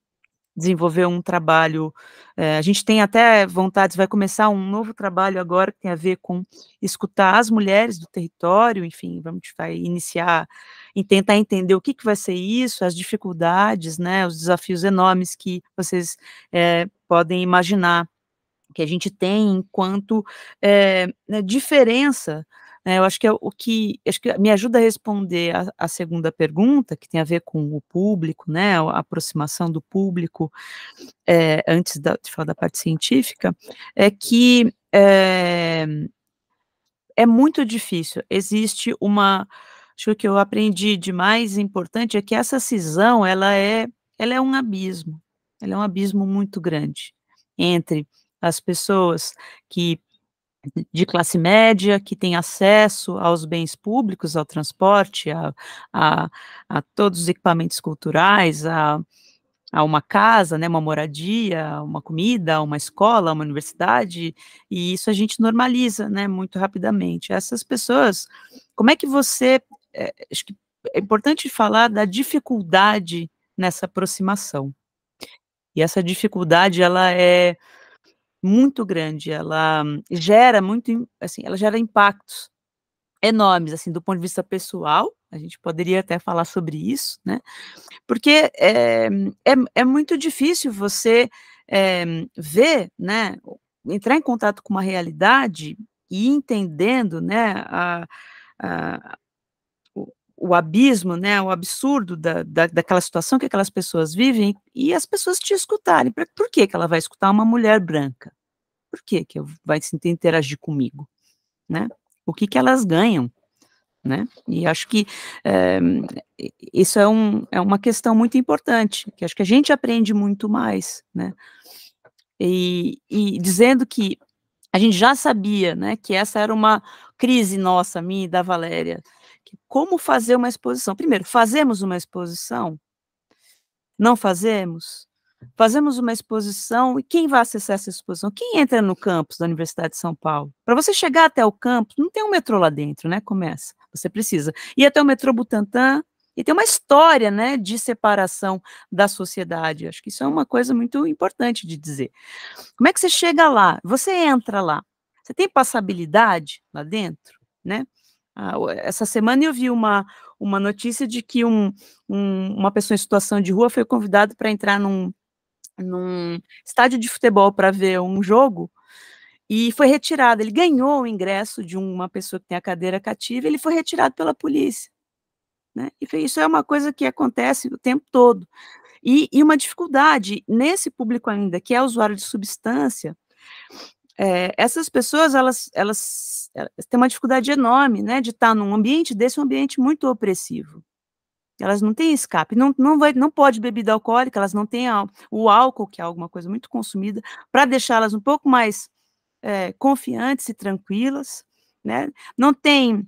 desenvolver um trabalho, a gente tem até vontade, vai começar um novo trabalho agora que tem a ver com escutar as mulheres do território, enfim, vai iniciar e tentar entender o que vai ser isso, as dificuldades, né, os desafios enormes que vocês podem imaginar que a gente tem enquanto diferença. Eu acho que acho que me ajuda a responder a segunda pergunta, que tem a ver com o público, né, a aproximação do público, antes de falar da parte científica, é que é muito difícil. Existe acho que o que eu aprendi de mais importante é que essa cisão, ela é um abismo muito grande entre as pessoas de classe média, que tem acesso aos bens públicos, ao transporte, a todos os equipamentos culturais, a uma casa, né, uma moradia, uma comida, uma escola, uma universidade, e isso a gente normaliza, né, muito rapidamente. Essas pessoas, como é que você... acho que é importante falar da dificuldade nessa aproximação. E essa dificuldade, ela é muito grande, ela gera ela gera impactos enormes, assim, do ponto de vista pessoal, a gente poderia até falar sobre isso, né, porque é muito difícil você ver, né, entrar em contato com uma realidade e entendendo, né, o abismo, né, o absurdo daquela situação que aquelas pessoas vivem, e as pessoas te escutarem. Por que ela vai escutar uma mulher branca? Por que vai interagir comigo, né? O que elas ganham, né? E acho que isso é uma questão muito importante, que acho que a gente aprende muito mais, né? E dizendo que a gente já sabia, né, que essa era uma crise nossa, minha e da Valéria, que como fazer uma exposição? Primeiro, fazemos uma exposição? Não fazemos? Fazemos uma exposição, e quem vai acessar essa exposição? Quem entra no campus da Universidade de São Paulo? Para você chegar até o campus, não tem um metrô lá dentro, né, começa, você precisa ir até o metrô Butantã, e tem uma história, né, de separação da sociedade. Acho que isso é uma coisa muito importante de dizer. Como é que você chega lá? Você entra lá. Você tem passabilidade lá dentro, né? Essa semana eu vi uma notícia de que uma pessoa em situação de rua foi convidada para entrar num estádio de futebol para ver um jogo e foi retirado. Ele ganhou o ingresso de uma pessoa que tem a cadeira cativa e ele foi retirado pela polícia. Né? E isso é uma coisa que acontece o tempo todo. E uma dificuldade nesse público ainda, que é usuário de substância, essas pessoas, elas têm uma dificuldade enorme, né, de estar num ambiente desse, um ambiente muito opressivo. Elas não têm escape, não pode bebida alcoólica, elas não têm o álcool, que é alguma coisa muito consumida, para deixá-las um pouco mais confiantes e tranquilas, né? Não tem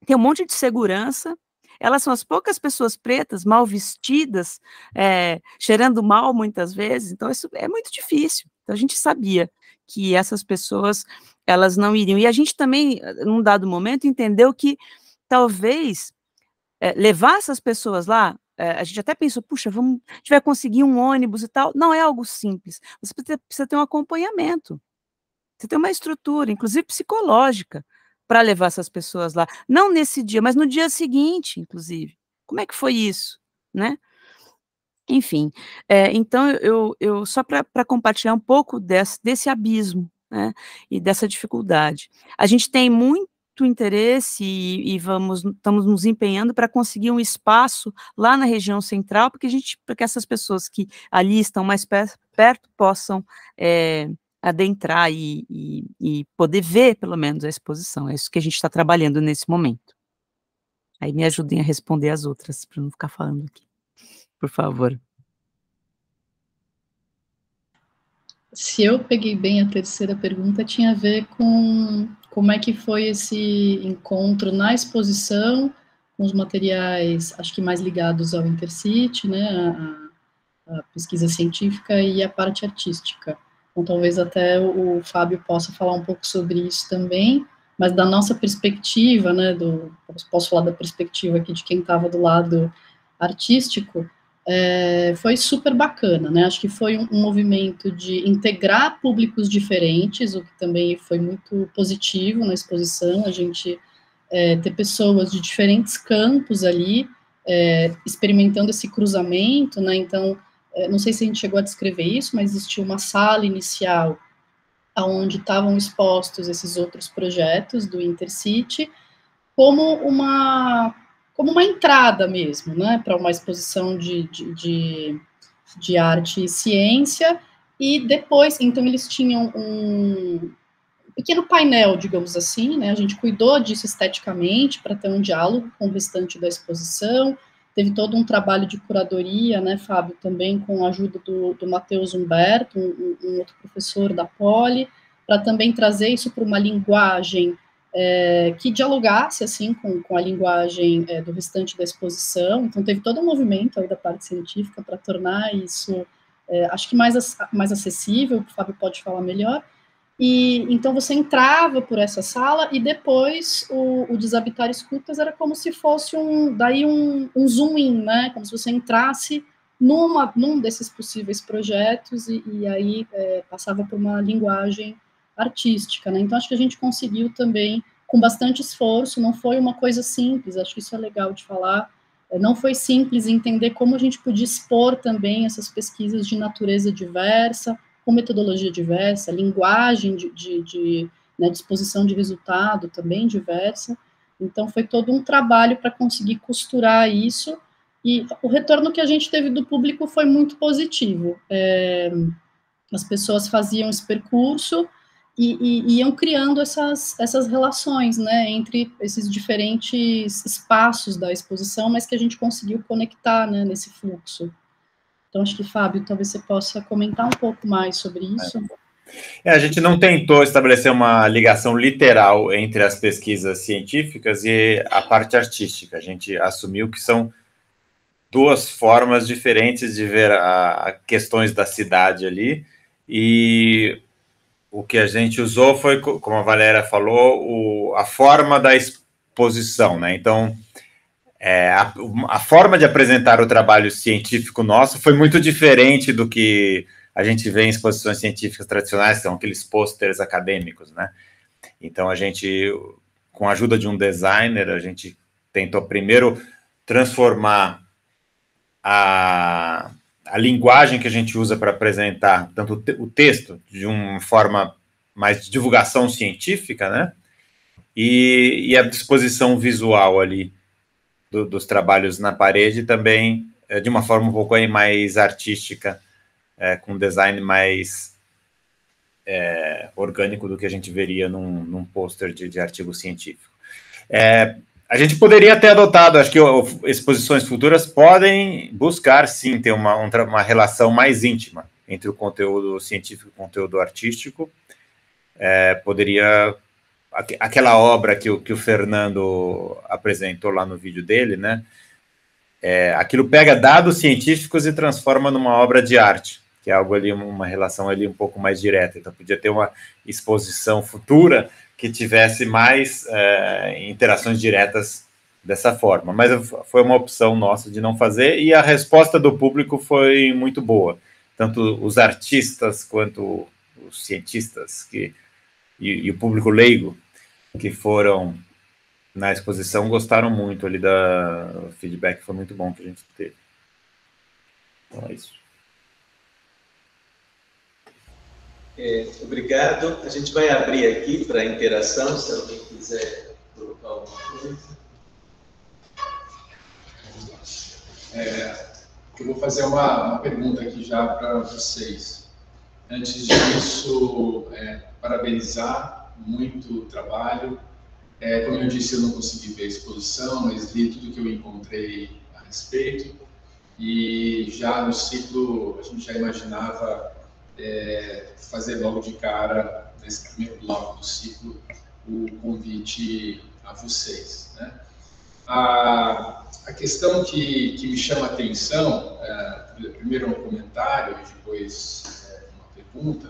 um monte de segurança. Elas são as poucas pessoas pretas, mal vestidas, cheirando mal muitas vezes, então isso é muito difícil. Então a gente sabia que essas pessoas, elas não iriam. E a gente também, num dado momento, entendeu que talvez levar essas pessoas lá, a gente até pensou, puxa, a gente vai conseguir um ônibus e tal, não é algo simples. Você precisa ter um acompanhamento, você tem uma estrutura, inclusive psicológica, para levar essas pessoas lá, não nesse dia, mas no dia seguinte, inclusive. Como é que foi isso, né? Enfim, então eu só para compartilhar um pouco desse abismo, né, e dessa dificuldade. A gente tem muito interesse e estamos nos empenhando para conseguir um espaço lá na região central, para que essas pessoas que ali estão mais perto possam adentrar e poder ver, pelo menos, a exposição. É isso que a gente está trabalhando nesse momento. Aí me ajudem a responder as outras, para não ficar falando aqui. Por favor. Se eu peguei bem a terceira pergunta, tinha a ver com como é que foi esse encontro na exposição, com os materiais, acho que mais ligados ao Intercity, né, a pesquisa científica e a parte artística. Então, talvez até o Fábio possa falar um pouco sobre isso também, mas da nossa perspectiva, né, posso falar da perspectiva aqui de quem estava do lado artístico, foi super bacana, né, acho que foi um movimento de integrar públicos diferentes, o que também foi muito positivo na exposição, a gente ter pessoas de diferentes campos ali, experimentando esse cruzamento, né, então, não sei se a gente chegou a descrever isso, mas existia uma sala inicial onde estavam expostos esses outros projetos do Intercity, como uma entrada mesmo, né, para uma exposição de arte e ciência, e depois, então, eles tinham um pequeno painel, digamos assim, né, a gente cuidou disso esteticamente, para ter um diálogo com o restante da exposição. Teve todo um trabalho de curadoria, né, Fábio, também com a ajuda do Matheus Humberto, um outro professor da Poli, para também trazer isso para uma linguagem que dialogasse, assim, com a linguagem do restante da exposição. Então, teve todo um movimento aí da parte científica para tornar isso, acho que mais acessível, o Fábio pode falar melhor. E então você entrava por essa sala e depois o Desabitar Escutas era como se fosse um zoom in, né? Como se você entrasse num desses possíveis projetos e aí passava por uma linguagem artística, né? Então acho que a gente conseguiu também, com bastante esforço, não foi uma coisa simples, acho que isso é legal de falar, não foi simples entender como a gente podia expor também essas pesquisas de natureza diversa, com metodologia diversa, linguagem né, disposição de resultado também diversa. Então, foi todo um trabalho para conseguir costurar isso, e o retorno que a gente teve do público foi muito positivo. As pessoas faziam esse percurso e iam criando essas relações, né, entre esses diferentes espaços da exposição, mas que a gente conseguiu conectar, né, nesse fluxo. Então, acho que, Fábio, talvez você possa comentar um pouco mais sobre isso. A gente não tentou estabelecer uma ligação literal entre as pesquisas científicas e a parte artística. A gente assumiu que são duas formas diferentes de ver questões da cidade ali, e o que a gente usou foi, como a Valéria falou, a forma da exposição, né? Então, a forma de apresentar o trabalho científico nosso foi muito diferente do que a gente vê em exposições científicas tradicionais, que são aqueles pôsteres acadêmicos, né? Então, a gente, com a ajuda de um designer, a gente tentou primeiro transformar a linguagem que a gente usa para apresentar tanto o texto de uma forma mais de divulgação científica, né? E a disposição visual ali dos trabalhos na parede também de uma forma um pouco aí mais artística, com design mais orgânico do que a gente veria num pôster de artigo científico. A gente poderia ter adotado, acho que exposições futuras podem buscar, sim, ter uma relação mais íntima entre o conteúdo científico e o conteúdo artístico. Poderia... Aquela obra que o Fernando apresentou lá no vídeo dele, né? Aquilo pega dados científicos e transforma numa obra de arte, que é algo ali, uma relação ali um pouco mais direta. Então, podia ter uma exposição futura que tivesse mais interações diretas dessa forma. Mas foi uma opção nossa de não fazer, e a resposta do público foi muito boa. Tanto os artistas quanto os cientistas e o público leigo que foram na exposição gostaram muito ali o feedback, foi muito bom que a gente teve. Então é isso. Obrigado. A gente vai abrir aqui para interação, se alguém quiser colocar alguma coisa. Eu vou fazer uma pergunta aqui já para vocês. Antes disso, parabenizar muito o trabalho. Como eu disse, eu não consegui ver a exposição, mas li tudo que eu encontrei a respeito. E já no ciclo, a gente já imaginava fazer logo de cara, nesse primeiro bloco do ciclo, o convite a vocês, né? A questão que me chama a atenção, primeiro um comentário e depois uma pergunta,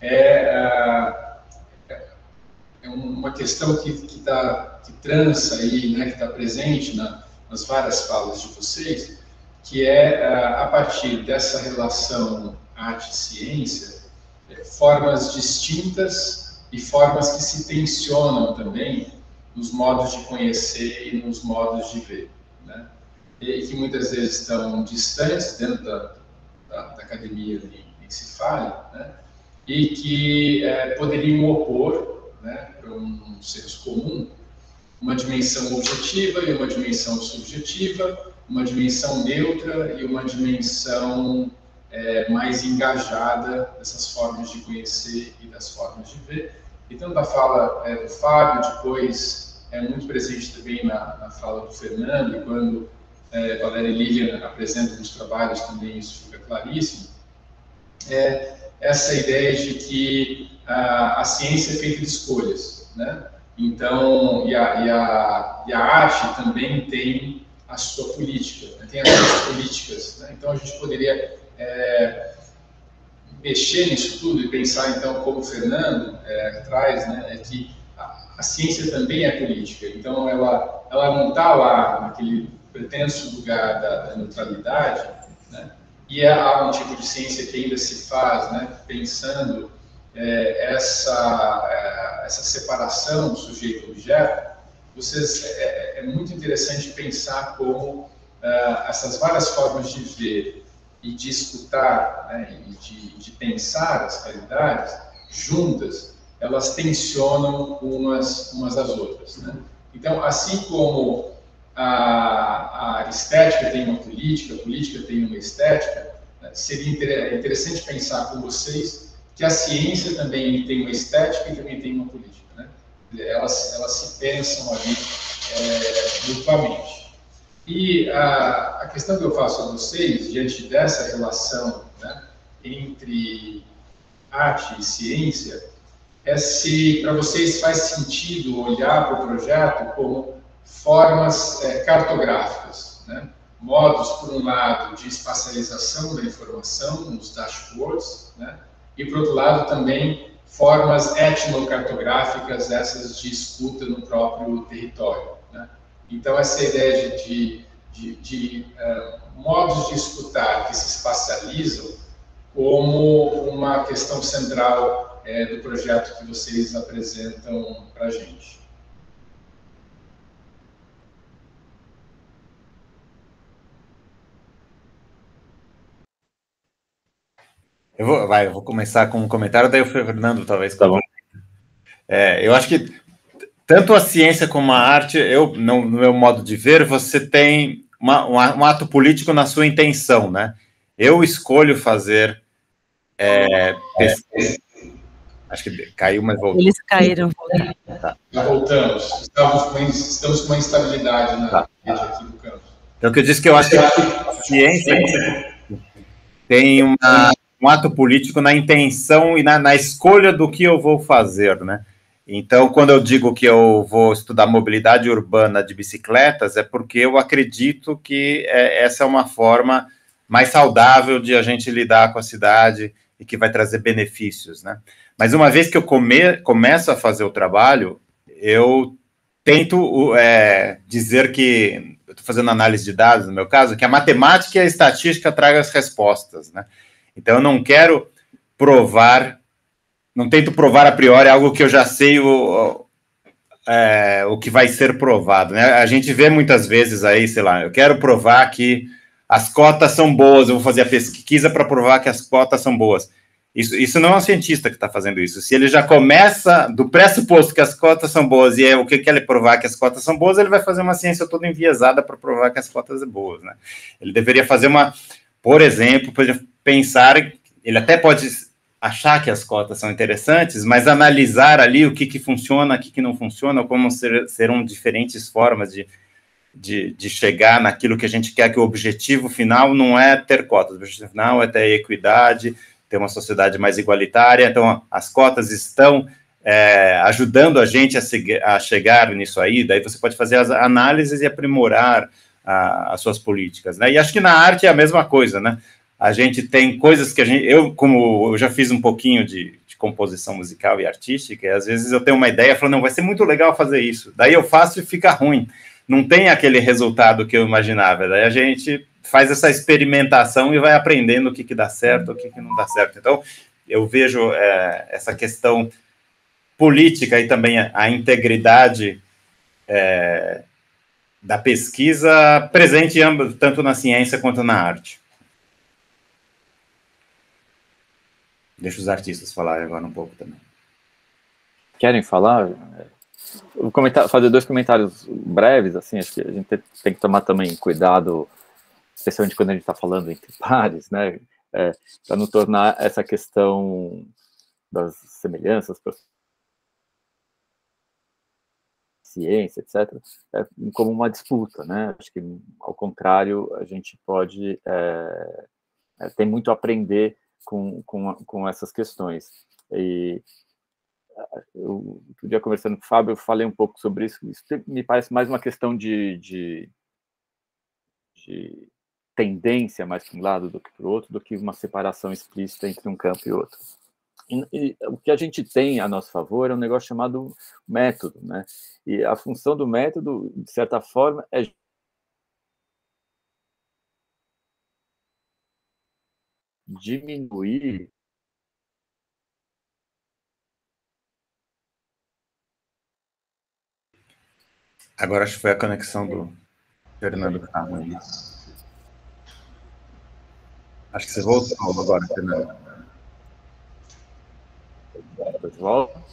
é uma questão que trança aí, né, que está presente nas várias falas de vocês, que a partir dessa relação arte-ciência, formas distintas e formas que se tensionam também nos modos de conhecer e nos modos de ver, né? E que muitas vezes estão distantes dentro da academia, nem se fale, né? E que poderiam opor, né, para um senso comum, uma dimensão objetiva e uma dimensão subjetiva, uma dimensão neutra e uma dimensão mais engajada dessas formas de conhecer e das formas de ver. E tanto a fala do Fábio, depois muito presente também na fala do Fernando, e quando Valéria e Lilian apresentam os trabalhos também isso fica claríssimo, essa ideia de que a ciência é feita de escolhas, né? Então, e a arte também tem a sua política, né? Tem as suas políticas, né? Então a gente poderia mexer nisso tudo e pensar, então, como o Fernando traz, né, que a ciência também é política. Então, ela não está lá naquele pretenso lugar da neutralidade, né, e há um tipo de ciência que ainda se faz, né, pensando essa separação do sujeito-objeto. É muito interessante pensar como essas várias formas de ver e de escutar, né, e de pensar as realidades juntas, elas tensionam umas às outras, né? Então, assim como a estética tem uma política, a política tem uma estética, né, seria interessante pensar com vocês que a ciência também tem uma estética e também tem uma política, né? Elas se pensam ali mutuamente. E a questão que eu faço a vocês, diante dessa relação, né, entre arte e ciência, é se para vocês faz sentido olhar para o projeto como formas cartográficas, né? Modos, por um lado, de espacialização da informação nos dashboards, né? E, por outro lado, também formas etnocartográficas, essas de escuta no próprio território, né? Então, essa ideia de modos de escutar que se espacializam como uma questão central do projeto que vocês apresentam para a gente. Eu vou começar com um comentário, daí o Fernando talvez. Tá bom. Eu acho que tanto a ciência como a arte, no meu modo de ver, você tem um ato político na sua intenção, né? Eu escolho fazer pesquisa. Acho que caiu, mas voltou. Eles caíram. Tá. Já voltamos. Estamos com uma instabilidade na rede aqui do campo. Então, o que eu disse que eu acho que a ciência tem um ato político na intenção e na escolha do que eu vou fazer, né? Então, quando eu digo que eu vou estudar mobilidade urbana de bicicletas, é porque eu acredito que essa é uma forma mais saudável de a gente lidar com a cidade e que vai trazer benefícios, né? Mas uma vez que eu começo a fazer o trabalho, eu tento dizer que, eu estou fazendo análise de dados, no meu caso, que a matemática e a estatística tragam as respostas, né? Então, eu não quero provar, não tento provar a priori algo que eu já sei o que vai ser provado, né? A gente vê muitas vezes aí, sei lá, eu quero provar que as cotas são boas, eu vou fazer a pesquisa para provar que as cotas são boas. Isso não é um cientista que está fazendo isso. Se ele já começa do pressuposto que as cotas são boas e o que ele provar que as cotas são boas, ele vai fazer uma ciência toda enviesada para provar que as cotas são boas, né? Ele deveria fazer por exemplo, pensar, ele até pode achar que as cotas são interessantes, mas analisar ali o que funciona, o que não funciona, como serão diferentes formas de chegar naquilo que a gente quer, que o objetivo final não é ter cotas, o objetivo final é ter equidade, ter uma sociedade mais igualitária. Então, as cotas estão ajudando a gente a chegar nisso aí, daí você pode fazer as análises e aprimorar as suas políticas, né? E acho que na arte é a mesma coisa, né? A gente tem coisas que como eu já fiz um pouquinho de composição musical e artística, e às vezes eu tenho uma ideia, falo, não, vai ser muito legal fazer isso, daí eu faço e fica ruim, não tem aquele resultado que eu imaginava, daí a gente faz essa experimentação e vai aprendendo o que dá certo, o que não dá certo. Então, eu vejo essa questão política e também a integridade da pesquisa presente tanto na ciência quanto na arte. Deixa os artistas falarem agora um pouco também. Querem falar? Vou fazer 2 comentários breves, assim, acho que a gente tem que tomar também cuidado, especialmente quando a gente está falando entre pares, né, para não tornar essa questão das semelhanças para ciência, etc., como uma disputa, né? Acho que, ao contrário, a gente pode tem muito a aprender com essas questões. E eu, outro dia, conversando com o Fábio, eu falei um pouco sobre isso. Isso me parece mais uma questão de tendência mais para um lado do que para o outro, do que uma separação explícita entre um campo e outro. E o que a gente tem a nosso favor é um negócio chamado método, né? E a função do método, de certa forma, é diminuir Agora acho que foi a conexão do Fernando Carmo. Acho que você voltou agora, Fernando. Volta.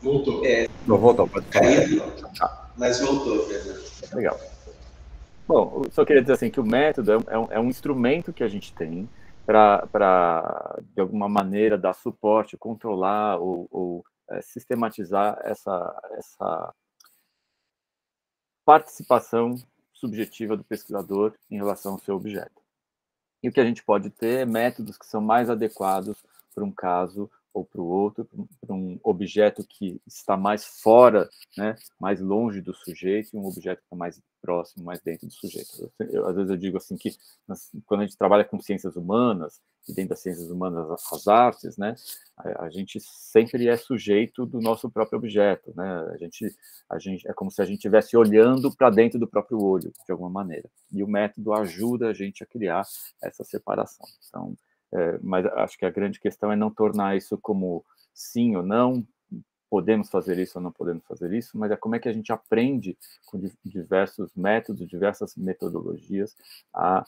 Voltou. Voltou, pode falar. Mas voltou, Fernando. Legal. Bom, eu só queria dizer assim que o método é um instrumento que a gente tem para, de alguma maneira, dar suporte, controlar ou sistematizar essa participação subjetiva do pesquisador em relação ao seu objeto. E o que a gente pode ter é métodos que são mais adequados para um caso ou para o outro, para um objeto que está mais fora, né, mais longe do sujeito, e um objeto que está mais próximo, mais dentro do sujeito. Às vezes eu digo assim que quando a gente trabalha com ciências humanas, e dentro das ciências humanas as artes, né, a gente sempre é sujeito do nosso próprio objeto, né? A gente é como se a gente estivesse olhando para dentro do próprio olho, de alguma maneira. E o método ajuda a gente a criar essa separação. Então, mas acho que a grande questão é não tornar isso como sim ou não, podemos fazer isso ou não podemos fazer isso, mas é como é que a gente aprende com diversos métodos, diversas metodologias a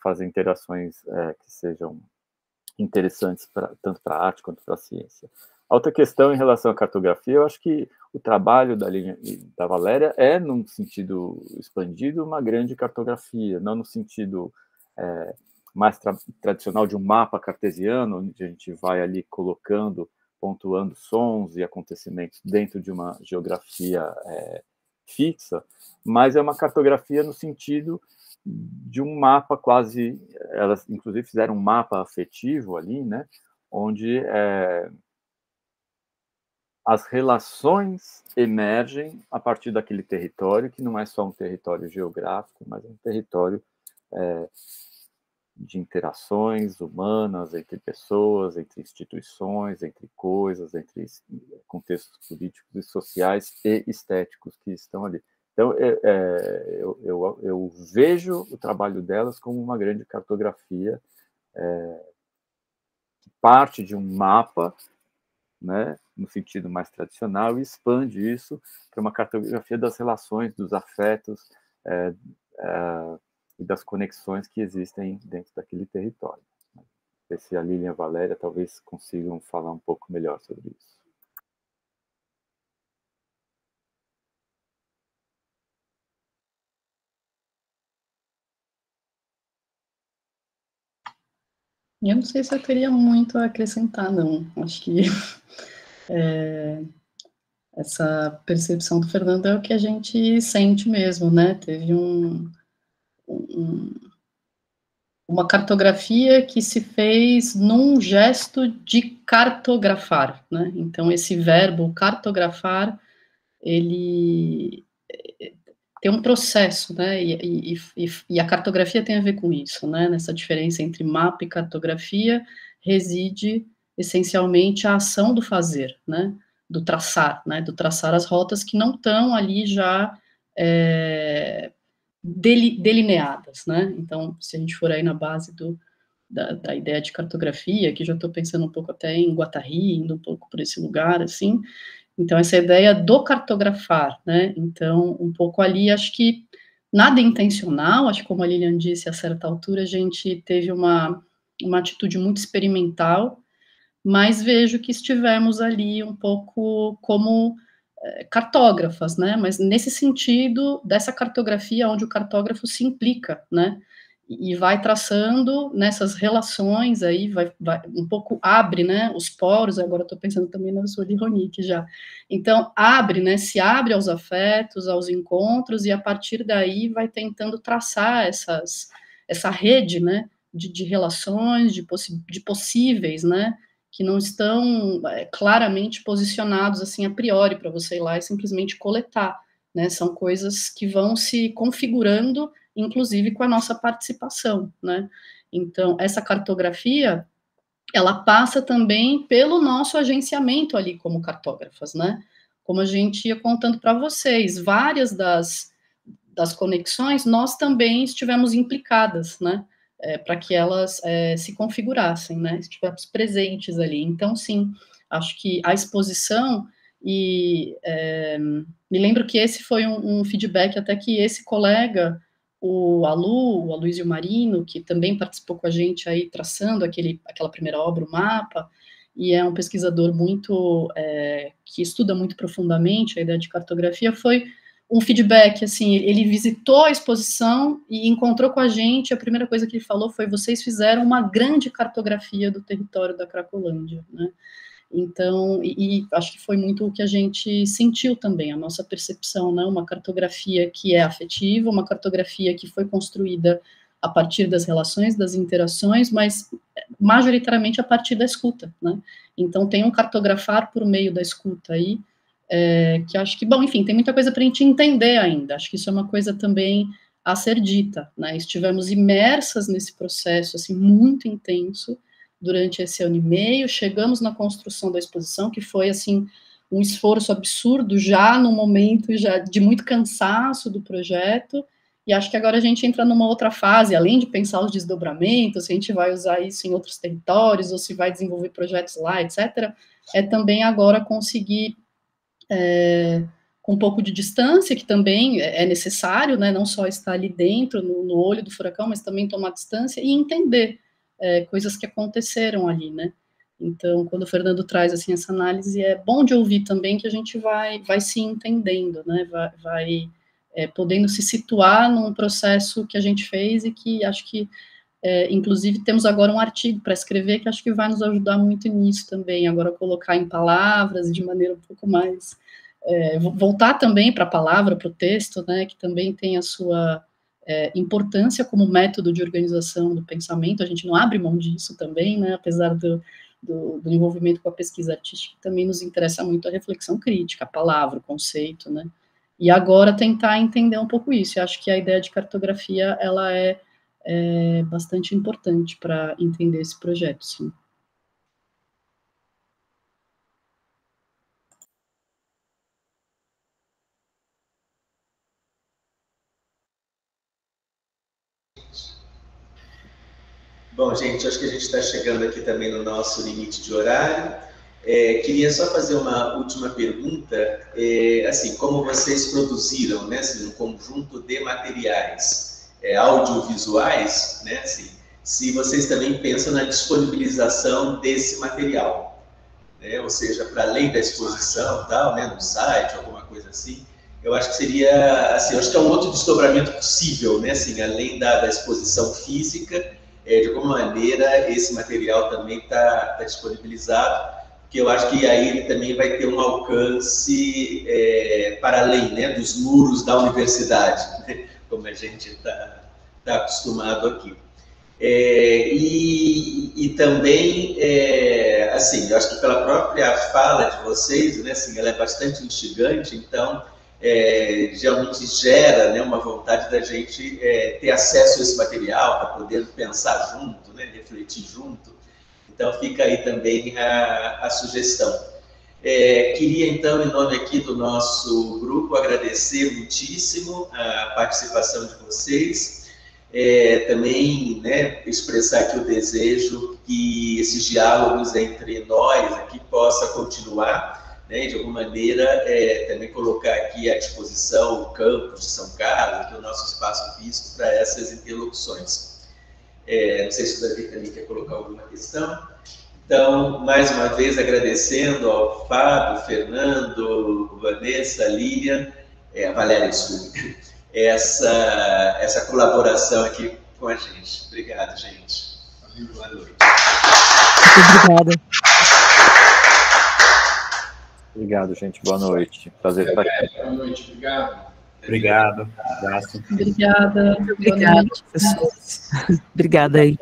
fazer interações que sejam interessantes tanto para a arte quanto para a ciência. A outra questão em relação à cartografia, eu acho que o trabalho da Lilian e da Valéria é, num sentido expandido, uma grande cartografia, não no sentido mais tradicional de um mapa cartesiano, onde a gente vai ali colocando, pontuando sons e acontecimentos dentro de uma geografia fixa, mas é uma cartografia no sentido de um mapa quase, elas inclusive fizeram um mapa afetivo ali, né, onde as relações emergem a partir daquele território, que não é só um território geográfico, mas um território de interações humanas entre pessoas, entre instituições, entre coisas, entre contextos políticos e sociais e estéticos que estão ali. Então, eu vejo o trabalho delas como uma grande cartografia que parte de um mapa, né, no sentido mais tradicional, e expande isso para uma cartografia das relações, dos afetos, e das conexões que existem dentro daquele território. Se a Lilian e a Valéria talvez consigam falar um pouco melhor sobre isso. Eu não sei se eu teria muito a acrescentar, não. Acho que essa percepção do Fernando é o que a gente sente mesmo, né? Teve uma cartografia que se fez num gesto de cartografar, né? Então, esse verbo cartografar, ele tem um processo, né? E a cartografia tem a ver com isso, né? Nessa diferença entre mapa e cartografia reside essencialmente a ação do fazer, né? Do traçar, né? Do traçar as rotas que não estão ali já delineadas, né? Então, se a gente for aí na base da ideia de cartografia, que já estou pensando um pouco até em Guattari, indo um pouco por esse lugar, assim. Então, essa ideia do cartografar, né? Então, um pouco ali, acho que nada intencional, acho que como a Lilian disse, a certa altura a gente teve uma atitude muito experimental, mas vejo que estivemos ali um pouco como cartógrafas, né? Mas nesse sentido dessa cartografia onde o cartógrafo se implica, né? E vai traçando nessas relações aí, vai um pouco abre, né, os poros, agora estou pensando também na sua Ronick já. Então, abre, né, se abre aos afetos, aos encontros, e a partir daí vai tentando traçar essa rede, né, de relações, de possíveis, né, que não estão claramente posicionados, assim, a priori, para você ir lá e simplesmente coletar, né, são coisas que vão se configurando, inclusive com a nossa participação, né? Então, essa cartografia, ela passa também pelo nosso agenciamento ali como cartógrafas, né? Como a gente ia contando para vocês, várias das conexões, nós também estivemos implicadas, né? Para que elas se configurassem, né? Estivemos presentes ali. Então, sim, acho que a exposição me lembro que esse foi um feedback até que esse colega o Aloysio Marino, que também participou com a gente aí traçando aquela primeira obra, o mapa, e é um pesquisador que estuda muito profundamente a ideia de cartografia, foi um feedback, assim, ele visitou a exposição e encontrou com a gente, a primeira coisa que ele falou foi: vocês fizeram uma grande cartografia do território da Cracolândia, né? Então, e acho que foi muito o que a gente sentiu também, a nossa percepção, né? Uma cartografia que é afetiva, uma cartografia que foi construída a partir das relações, das interações, mas majoritariamente a partir da escuta, né? Então, tem um cartografar por meio da escuta aí, que acho que, bom, enfim, tem muita coisa para a gente entender ainda, acho que isso é uma coisa também a ser dita, né? Estivemos imersas nesse processo, assim, muito intenso, durante esse ano e meio, chegamos na construção da exposição, que foi, assim, um esforço absurdo, já no momento já de muito cansaço do projeto, e acho que agora a gente entra numa outra fase, além de pensar os desdobramentos, se a gente vai usar isso em outros territórios, ou se vai desenvolver projetos lá, etc., é também agora conseguir, com um pouco de distância, que também é necessário, né, não só estar ali dentro, no olho do furacão, mas também tomar distância e entender coisas que aconteceram ali, né? Então, quando o Fernando traz, assim, essa análise, é bom de ouvir também que a gente vai se entendendo, né? Vai podendo se situar num processo que a gente fez e que acho que, inclusive, temos agora um artigo para escrever que acho que vai nos ajudar muito nisso também, agora colocar em palavras e de maneira um pouco mais... voltar também para a palavra, para o texto, né? Que também tem a sua... importância como método de organização do pensamento, a gente não abre mão disso também, né, apesar do envolvimento com a pesquisa artística, também nos interessa muito a reflexão crítica, a palavra, o conceito, né, e agora tentar entender um pouco isso. Eu acho que a ideia de cartografia, ela é bastante importante para entender esse projeto, sim. Bom, gente, acho que a gente está chegando aqui também no nosso limite de horário. Queria só fazer uma última pergunta. Assim, como vocês produziram, né, assim, um conjunto de materiais audiovisuais, né, assim, se vocês também pensam na disponibilização desse material, né, ou seja, para além da exposição, tal, né, no site, alguma coisa assim. Eu acho que seria, assim, eu acho que é um outro desdobramento possível, né, assim, além da exposição física. De alguma maneira, esse material também está disponibilizado, porque eu acho que aí ele também vai ter um alcance para além, né, dos muros da universidade, né, como a gente está acostumado aqui. E também, assim, eu acho que pela própria fala de vocês, né, assim, ela é bastante instigante, então... geralmente gera, né, uma vontade da gente ter acesso a esse material para poder pensar junto, né, refletir junto. Então fica aí também a sugestão. Queria então, em nome aqui do nosso grupo, agradecer muitíssimo a participação de vocês, também, né, expressar aqui o desejo que esses diálogos entre nós aqui possa continuar, né, de alguma maneira, também colocar aqui à disposição o campus de São Carlos, que é o nosso espaço físico para essas interlocuções. Não sei se o Davi também quer colocar alguma questão. Então, mais uma vez, agradecendo ao Fábio, Fernando, Vanessa, Lilian, a Valéria, desculpe, essa colaboração aqui com a gente. Obrigado, gente. Boa noite. Muito obrigada. Obrigado, gente. Boa noite. Prazer estar aqui. Boa noite. Obrigado. Obrigado. Um abraço. Obrigada. Obrigada, pessoas. Obrigada aí.